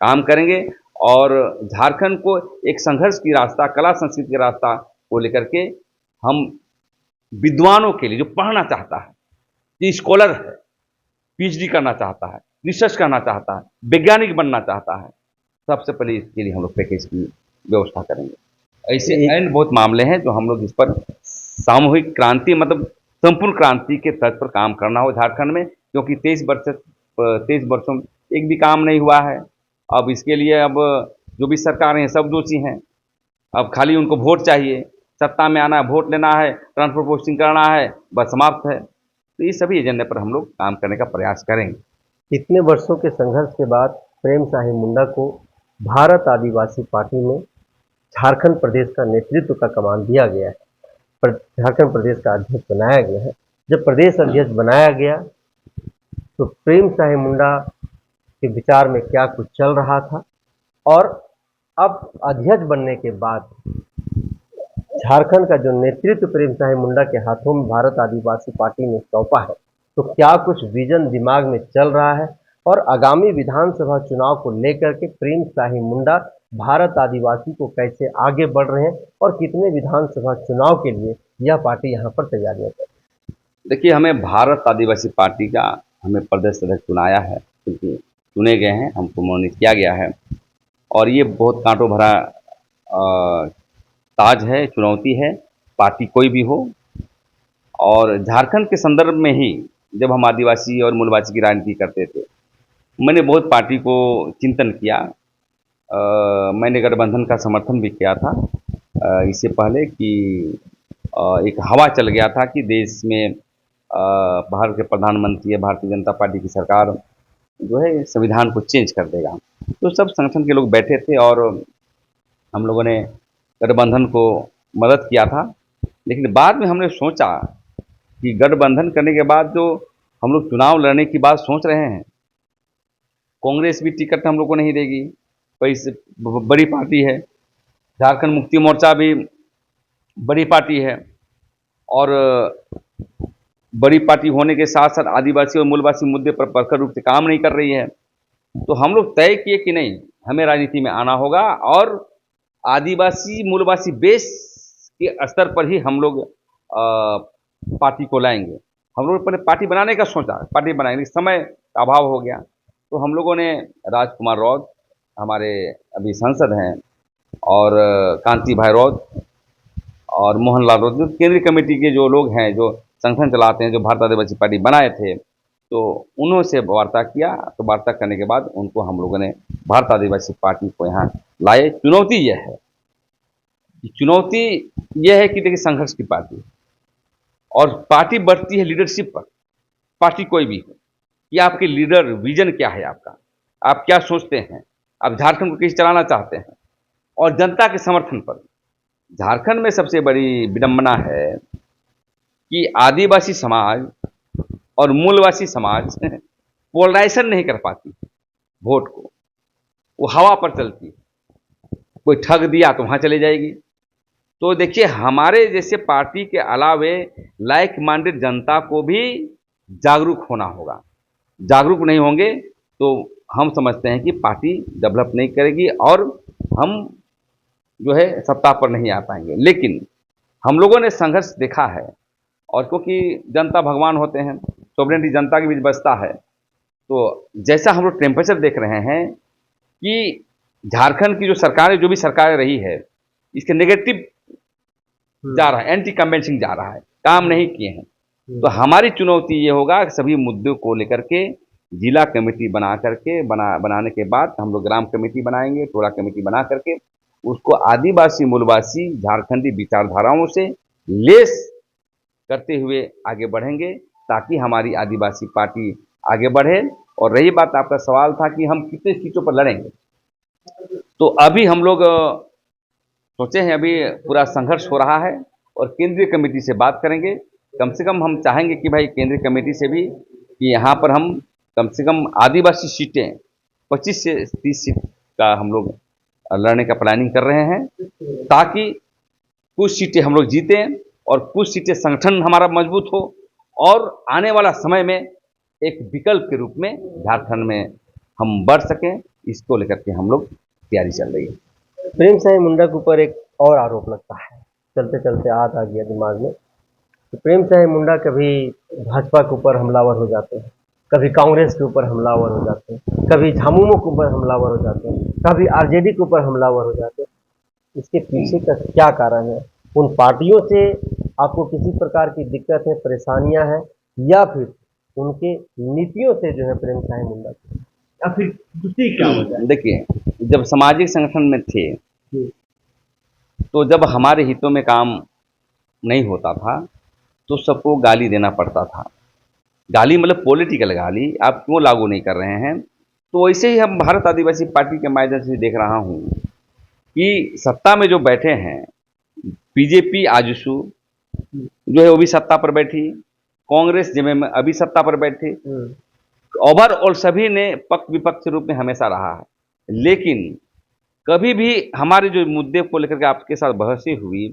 काम करेंगे और झारखंड को एक संघर्ष की रास्ता, कला संस्कृति का रास्ता को लेकर के हम विद्वानों के लिए, जो पढ़ना चाहता है, जो स्कॉलर है, पीएचडी करना चाहता है, रिसर्च करना चाहता है, वैज्ञानिक बनना चाहता है, सबसे पहले इसके लिए हम लोग पैकेज की व्यवस्था करेंगे। ऐसे एंड बहुत मामले हैं जो हम लोग इस पर सामूहिक क्रांति मतलब संपूर्ण क्रांति के तर्ज पर काम करना हो झारखंड में, क्योंकि 23 वर्षों में एक भी काम नहीं हुआ है। अब इसके लिए अब जो भी सरकारें हैं सब दोषी हैं। अब खाली उनको वोट चाहिए, सत्ता में आना है, वोट लेना है, ट्रांसफर पोस्टिंग करना है, बस समाप्त है। तो ये सभी एजेंडे पर हम लोग काम करने का प्रयास करेंगे। इतने वर्षों के संघर्ष के बाद प्रेम साहिब मुंडा को भारत आदिवासी पार्टी में झारखंड प्रदेश का नेतृत्व का कमान दिया गया है, झारखंड प्रदेश का अध्यक्ष बनाया गया है। जब प्रदेश अध्यक्ष बनाया गया तो प्रेम साहिब मुंडा के विचार में क्या कुछ चल रहा था, और अब अध्यक्ष बनने के बाद झारखंड का जो नेतृत्व प्रेम साहिब मुंडा के हाथों में भारत आदिवासी पार्टी ने सौंपा है, तो क्या कुछ विजन दिमाग में चल रहा है और आगामी विधानसभा चुनाव को लेकर के प्रेम साहिब मुंडा भारत आदिवासी को कैसे आगे बढ़ रहे हैं और कितने विधानसभा चुनाव के लिए यह पार्टी यहाँ पर तैयारियां कर रही है? देखिए, हमें भारत आदिवासी पार्टी का हमें प्रदेश अध्यक्ष चुनाया है, क्योंकि चुने गए हैं, हमको मनोनीत किया गया है और ये बहुत कांटों भरा ताज है, चुनौती है, पार्टी कोई भी हो। और झारखंड के संदर्भ में ही जब हम आदिवासी और मूलवासी की राजनीति करते थे, मैंने बहुत पार्टी को चिंतन किया। मैंने गठबंधन का समर्थन भी किया था इससे पहले कि एक हवा चल गया था कि देश में भारत के प्रधानमंत्री है, भारतीय जनता पार्टी की सरकार जो है संविधान को चेंज कर देगा। तो सब संगठन के लोग बैठे थे और हम लोगों ने गठबंधन को मदद किया था। लेकिन बाद में हमने सोचा कि गठबंधन करने के बाद जो हम लोग चुनाव लड़ने की बात सोच रहे हैं, कांग्रेस भी टिकट हम लोग को नहीं देगी, पैसे बड़ी पार्टी है, झारखंड मुक्ति मोर्चा भी बड़ी पार्टी है और बड़ी पार्टी होने के साथ साथ आदिवासी और मूलवासी मुद्दे पर प्रखर रूप से काम नहीं कर रही है। तो हम लोग तय किए कि नहीं, हमें राजनीति में आना होगा और आदिवासी मूलवासी बेस के स्तर पर ही हम लोग पार्टी को लाएंगे। हम लोग पहले पार्टी बनाने का सोचा, पार्टी बनाएंगे, समय का अभाव हो गया। तो हम लोगों ने राजकुमार रौत हमारे अभी सांसद हैं और कांति भाई रौत और मोहनलाल रौत जो केंद्रीय कमेटी के जो लोग हैं, जो संगठन चलाते हैं, जो भारत आदिवासी पार्टी बनाए थे, तो उन्होंने से वार्ता किया। तो वार्ता करने के बाद उनको हम लोगों ने भारत आदिवासी पार्टी को यहाँ लाए। चुनौती यह है कि देखिए संघर्ष की पार्टी और पार्टी बढ़ती है लीडरशिप पर। पार्टी कोई भी हो कि आपके लीडर विजन क्या है, आपका आप क्या सोचते हैं, आप झारखंड को कैसे चलाना चाहते हैं, और जनता के समर्थन पर। झारखंड में सबसे बड़ी विडंबना है कि आदिवासी समाज और मूलवासी समाज पोलराइजेशन नहीं कर पाती वोट को, वो हवा पर चलती है। कोई ठग दिया तो वहाँ चले जाएगी। तो देखिए हमारे जैसे पार्टी के अलावे लाइक माइंडेड जनता को भी जागरूक होना होगा। जागरूक नहीं होंगे तो हम समझते हैं कि पार्टी डेवलप नहीं करेगी और हम जो है सत्ता पर नहीं आ पाएंगे। लेकिन हम लोगों ने संघर्ष देखा है और क्योंकि जनता भगवान होते हैं, सॉवरेनिटी जनता के बीच बसता है। तो जैसा हम लोग टेम्परेचर देख रहे हैं कि झारखंड की जो सरकारें, जो भी सरकारें रही है, इसके नेगेटिव जा रहा है, एंटी कन्वेंसिंग जा रहा है, काम नहीं किए हैं। तो हमारी चुनौती ये होगा कि सभी मुद्दों को लेकर के जिला कमेटी बनाने के बाद हम लोग ग्राम कमेटी बनाएंगे, टोला कमेटी बना करके उसको आदिवासी मूलवासी झारखंडी विचारधाराओं से लेस करते हुए आगे बढ़ेंगे ताकि हमारी आदिवासी पार्टी आगे बढ़े। और रही बात आपका सवाल था कि हम कितने सीटों पर लड़ेंगे, तो अभी हम लोग सोचे हैं, अभी पूरा संघर्ष हो रहा है और केंद्रीय कमेटी से बात करेंगे। कम से कम हम चाहेंगे कि भाई केंद्रीय कमेटी से भी कि यहाँ पर हम कम से कम आदिवासी सीटें 25 से 30 सीट का हम लोग लड़ने का प्लानिंग कर रहे हैं ताकि कुछ सीटें हम लोग जीतें और कुछ सीटें संगठन हमारा मजबूत हो और आने वाला समय में एक विकल्प के रूप में झारखंड में हम बढ़ सकें। इसको लेकर के हम लोग तैयारी चल रही है। प्रेम साई मुंडा के ऊपर एक और आरोप लगता है, चलते चलते याद आ गया दिमाग में। तो प्रेम साई मुंडा कभी भाजपा के ऊपर हमलावर हो जाते हैं, कभी कांग्रेस के ऊपर हमलावर हो जाते हैं, कभी झामुमो के ऊपर हमलावर हो जाते हैं, कभी आरजेडी के ऊपर हमलावर हो जाते हैं। इसके पीछे का क्या कारण है? उन पार्टियों से आपको किसी प्रकार की दिक्कत है, परेशानियां हैं, या फिर उनके नीतियों से जो है प्रेम साई मुंडा, या फिर दूसरी क्या वजह है? देखिए, जब सामाजिक संगठन में थे तो जब हमारे हितों में काम नहीं होता था तो सबको गाली देना पड़ता था। गाली मतलब पॉलिटिकल गाली, आप क्यों लागू नहीं कर रहे हैं। तो वैसे ही हम भारत आदिवासी पार्टी के माध्यम से देख रहा हूँ कि सत्ता में जो बैठे हैं, बीजेपी आजसू जो है वो भी सत्ता पर बैठी, कांग्रेस जब में अभी सत्ता पर बैठी, ओवरऑल सभी ने पक्ष विपक्ष रूप में हमेशा रहा है। लेकिन कभी भी हमारे जो मुद्दे को लेकर के आपके साथ बहसें हुई,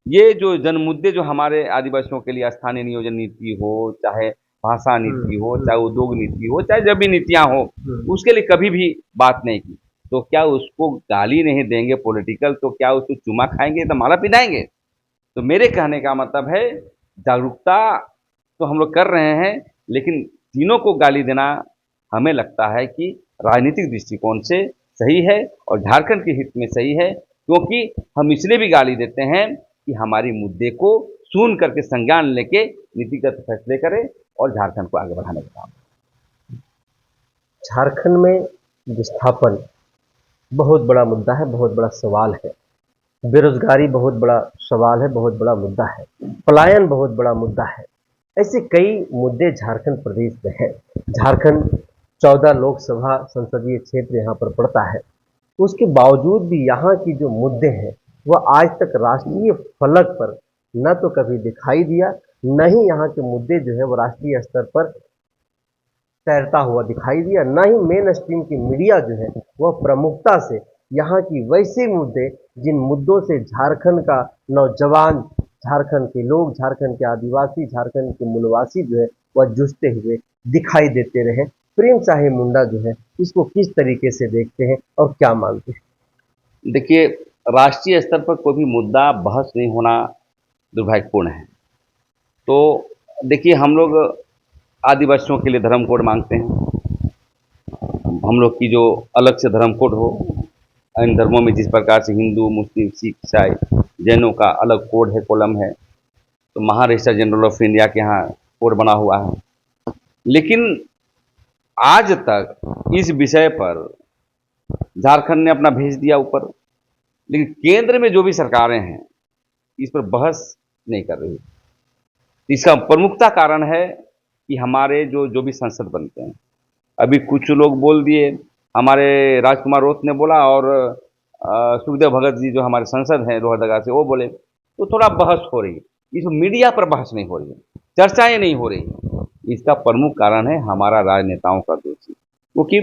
ये जो जन मुद्दे जो हमारे आदिवासियों के लिए स्थानीय नियोजन नीति हो, चाहे भाषा नीति हो, चाहे उद्योग नीति हो, चाहे जब भी नीतियां हो, उसके लिए कभी भी बात नहीं की। तो क्या उसको गाली नहीं देंगे पॉलिटिकल, तो क्या उसको चुमा खाएंगे, तो माला पिलाएंगे। तो मेरे कहने का मतलब है जागरूकता तो हम लोग कर रहे हैं, लेकिन तीनों को गाली देना हमें लगता है कि राजनीतिक दृष्टिकोण से सही है और झारखंड के हित में सही है, क्योंकि हम इसलिए भी गाली देते हैं कि हमारी मुद्दे को सुन करके संज्ञान लेके नीतिगत फैसले करें और झारखंड को आगे बढ़ाने का काम। झारखंड में विस्थापन बहुत बड़ा मुद्दा है, बहुत बड़ा सवाल है। बेरोजगारी बहुत बड़ा सवाल है, बहुत बड़ा मुद्दा है। पलायन बहुत बड़ा मुद्दा है। ऐसे कई मुद्दे झारखंड प्रदेश में हैं। झारखंड 14 लोकसभा संसदीय क्षेत्र यहाँ पर पड़ता है। उसके बावजूद भी यहाँ की जो मुद्दे हैं वह आज तक राष्ट्रीय फलक पर न तो कभी दिखाई दिया, न ही यहाँ के मुद्दे जो है वो राष्ट्रीय स्तर पर तैरता हुआ दिखाई दिया, न ही मेन स्ट्रीम की मीडिया जो है वह प्रमुखता से यहाँ की वैसे मुद्दे जिन मुद्दों से झारखंड का नौजवान, झारखंड के लोग, झारखंड के आदिवासी, झारखंड के मूलवासी जो है वह जूझते हुए दिखाई देते रहे। प्रेम साहे मुंडा जो है इसको किस तरीके से देखते हैं और क्या मानते हैं? देखिए, राष्ट्रीय स्तर पर कोई भी मुद्दा बहस नहीं होना दुर्भाग्यपूर्ण है। तो देखिए, हम लोग आदिवासियों के लिए धर्म कोड मांगते हैं। हम लोग की जो अलग से धर्म कोड हो, इन धर्मों में जिस प्रकार से हिंदू, मुस्लिम, सिख, ईसाई, जैनों का अलग कोड है, कॉलम है, तो महारजिस्ट्रार जनरल ऑफ इंडिया के यहाँ कोड बना हुआ है। लेकिन आज तक इस विषय पर झारखंड ने अपना भेज दिया ऊपर, लेकिन केंद्र में जो भी सरकारें हैं इस पर बहस नहीं कर रही। इसका प्रमुखता कारण है कि हमारे जो भी सांसद बनते हैं, अभी कुछ लोग बोल दिए, हमारे राजकुमार रोत ने बोला और सुखदेव भगत जी जो हमारे सांसद हैं लोहरदगा से, वो बोले, तो थोड़ा बहस हो रही है। इस मीडिया पर बहस नहीं हो रही है, चर्चाएं नहीं हो रही है। इसका प्रमुख कारण है हमारा राजनेताओं का दोषी, क्योंकि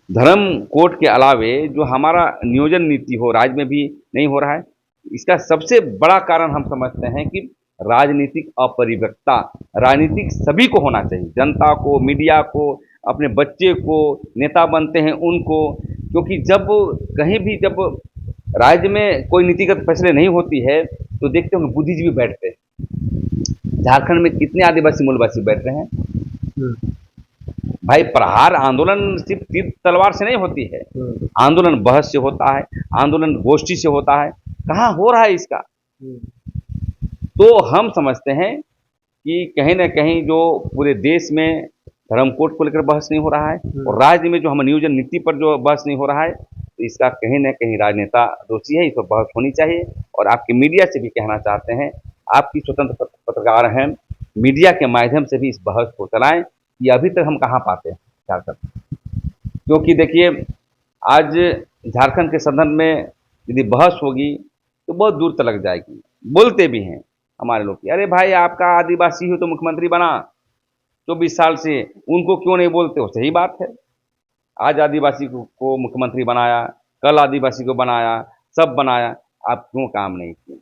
धर्म कोड के अलावे जो हमारा नियोजन नीति हो राज्य में भी नहीं हो रहा है। इसका सबसे बड़ा कारण हम समझते हैं कि राजनीतिक अपरिपक्वता। राजनीतिक सभी को होना चाहिए, जनता को, मीडिया को, अपने बच्चे को, नेता बनते हैं उनको, क्योंकि जब कहीं भी जब राज्य में कोई नीतिगत फैसले नहीं होती है तो देखते होंगे बुद्धिजीवी बैठते हैं। झारखंड में कितने आदिवासी मूलवासी बैठ रहे हैं भाई। प्रहार आंदोलन सिर्फ तीर तलवार से नहीं होती है, आंदोलन बहस से होता है, आंदोलन गोष्ठी से होता है। कहाँ हो रहा है इसका? तो हम समझते हैं कि कहीं ना कहीं जो पूरे देश में धर्म कोड को लेकर बहस नहीं हो रहा है और राज्य में जो हम नियोजन नीति पर जो बहस नहीं हो रहा है, तो इसका कहीं ना कहीं राजनेता दोषी है। इस पर बहस होनी चाहिए। और आपके मीडिया से भी कहना चाहते हैं, आपकी स्वतंत्र पत्रकार हैं, मीडिया के माध्यम से भी इस बहस को चलाएं कि अभी तक हम कहाँ पाते हैं झारखंड। क्योंकि देखिए, आज झारखंड के सदन में यदि बहस होगी तो बहुत दूर तक जाएगी। बोलते भी हैं हमारे लोग कि अरे भाई, आपका आदिवासी हो तो मुख्यमंत्री बना 24 साल से, उनको क्यों नहीं बोलते हो? सही बात है, आज आदिवासी को मुख्यमंत्री बनाया, कल आदिवासी को बनाया, सब बनाया, आप क्यों काम नहीं किए?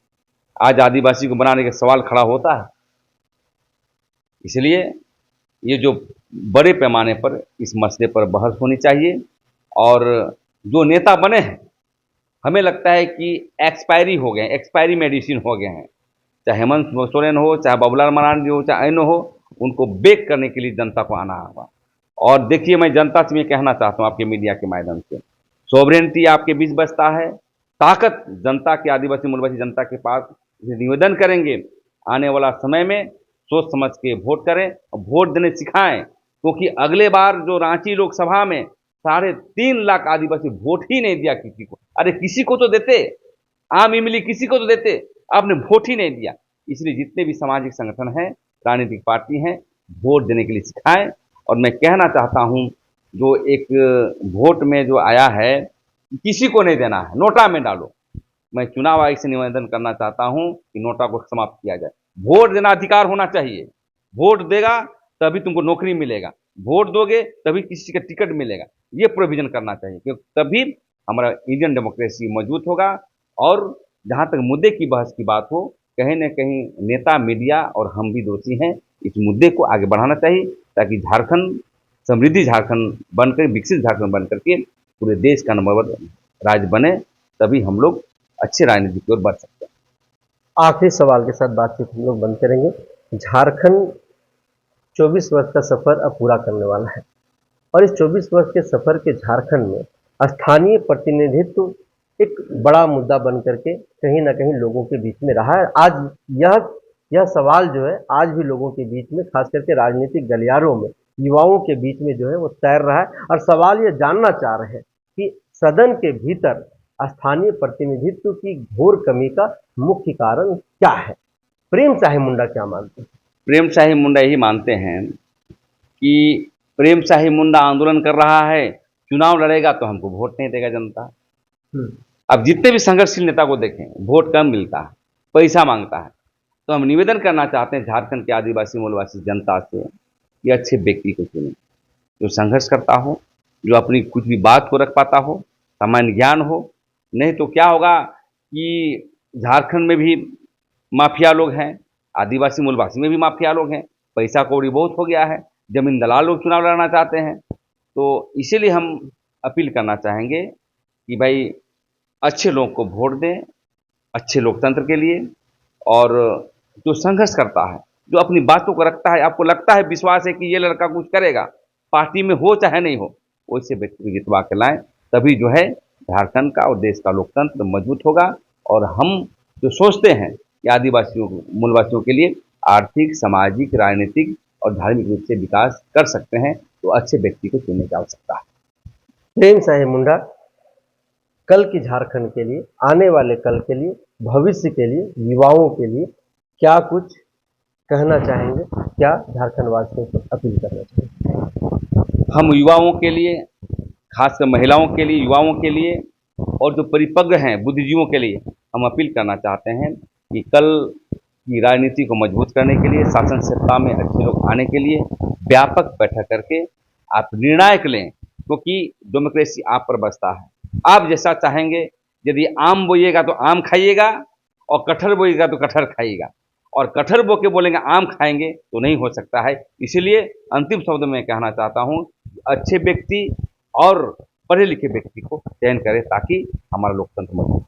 आज आदिवासी को बनाने का सवाल खड़ा होता है। इसलिए ये जो बड़े पैमाने पर इस मसले पर बहस होनी चाहिए। और जो नेता बने हैं, हमें लगता है कि एक्सपायरी हो गए, एक्सपायरी मेडिसिन हो गए हैं। चाहे हेमंत सोरेन हो, चाहे बाबूलाल मरांडी हो, चाहे अन्य हो, उनको बेक करने के लिए जनता को आना होगा। और देखिए, मैं जनता से ये कहना चाहता हूँ आपके मीडिया के माध्यम से, सॉवरेनिटी आपके बीच बसता है, ताकत जनता के, आदिवासी मूलवासी जनता के पास। निवेदन करेंगे आने वाला समय में सोच समझ के वोट करें और वोट देने सिखाएं, क्योंकि अगले बार जो रांची लोकसभा में 3.5 लाख आदिवासी वोट ही नहीं दिया किसी को। अरे किसी को तो देते, आम इमली किसी को तो देते, आपने वोट ही नहीं दिया। इसलिए जितने भी सामाजिक संगठन हैं, राजनीतिक पार्टी हैं, वोट देने के लिए सिखाएं। और मैं कहना चाहता हूं, जो एक वोट में जो आया है, किसी को नहीं देना है, नोटा में डालो। मैं चुनाव आयोग से निवेदन करना चाहता हूं कि नोटा को समाप्त किया जाए। वोट देना अधिकार होना चाहिए। वोट देगा तभी तुमको नौकरी मिलेगा, वोट दोगे तभी किसी का टिकट मिलेगा। ये प्रोविजन करना चाहिए, क्योंकि तभी हमारा इंडियन डेमोक्रेसी मजबूत होगा। और जहाँ तक मुद्दे की बहस की बात हो, कहीं न कहीं नेता, मीडिया और हम भी दोषी हैं। इस मुद्दे को आगे बढ़ाना चाहिए ताकि झारखंड समृद्धि झारखंड बनकर, विकसित झारखंड बन करके पूरे देश का नंबर 1 राज्य बने, तभी हम लोग अच्छे राजनीति की ओर बढ़ सकते हैं। आखिरी सवाल के साथ बातचीत हम लोग बनते रहेंगे। झारखंड 24 वर्ष का सफर अब पूरा करने वाला है और इस 24 वर्ष के सफर के झारखंड में स्थानीय प्रतिनिधित्व एक बड़ा मुद्दा बन करके कहीं ना कहीं लोगों के बीच में रहा है। आज यह सवाल जो है आज भी लोगों के बीच में, खास करके राजनीतिक गलियारों में, युवाओं के बीच में जो है वो तैर रहा है। और सवाल ये जानना चाह रहे हैं कि सदन के भीतर स्थानीय प्रतिनिधित्व की घोर कमी का मुख्य कारण क्या है? प्रेम साहे मुंडा क्या मानते हैं? प्रेम शाही मुंडा यही मानते हैं कि प्रेम शाही मुंडा आंदोलन कर रहा है, चुनाव लड़ेगा तो हमको वोट नहीं देगा जनता। अब जितने भी संघर्षशील नेता को देखें, वोट कम मिलता है, पैसा मांगता है। तो हम निवेदन करना चाहते हैं झारखंड के आदिवासी मूलवासी जनता से कि अच्छे व्यक्ति को चुनें, जो संघर्ष करता हो, जो अपनी कुछ भी बात को रख पाता हो, सामान्य ज्ञान हो। नहीं तो क्या होगा कि झारखंड में भी माफिया लोग हैं, आदिवासी मूलवासी में भी माफिया लोग हैं, पैसा कौड़ी बहुत हो गया है, जमीन दलाल लोग चुनाव लड़ना चाहते हैं। तो इसीलिए हम अपील करना चाहेंगे कि भाई अच्छे लोगों को वोट दें, अच्छे लोकतंत्र के लिए। और जो संघर्ष करता है, जो अपनी बातों को रखता है, आपको लगता है, विश्वास है कि ये लड़का कुछ करेगा, पार्टी में हो चाहे नहीं हो, वैसे व्यक्ति को जितवा के लाएं, तभी जो है झारखंड का और देश का लोकतंत्र मजबूत होगा। और हम जो सोचते हैं कि आदिवासियों मूलवासियों के लिए आर्थिक, सामाजिक, राजनीतिक और धार्मिक रूप से विकास कर सकते हैं, तो अच्छे व्यक्ति को चुनने की आवश्यकता है। प्रेम शाही मुंडा कल की झारखंड के लिए, आने वाले कल के लिए, भविष्य के लिए, युवाओं के लिए क्या कुछ कहना चाहेंगे, क्या झारखंड वासियों को अपील करना चाहेंगे? हम युवाओं के लिए, खासकर महिलाओं के लिए, युवाओं के लिए और जो परिपक्व हैं बुद्धिजीवियों के लिए हम अपील करना चाहते हैं कि कल की राजनीति को मजबूत करने के लिए, शासन सत्ता में अच्छे लोग आने के लिए व्यापक बैठक करके आप निर्णायक लें, क्योंकि डेमोक्रेसी आप पर बसता है। आप जैसा चाहेंगे, यदि आम बोइएगा तो आम खाइएगा और कटहल बोइएगा तो कटहल खाइएगा, और कटहल बो के बोलेंगे आम खाएंगे तो नहीं हो सकता है। इसीलिए अंतिम शब्द में कहना चाहता हूँ, अच्छे व्यक्ति और पढ़े लिखे व्यक्ति को चयन करें ताकि हमारा लोकतंत्र मजबूत हो।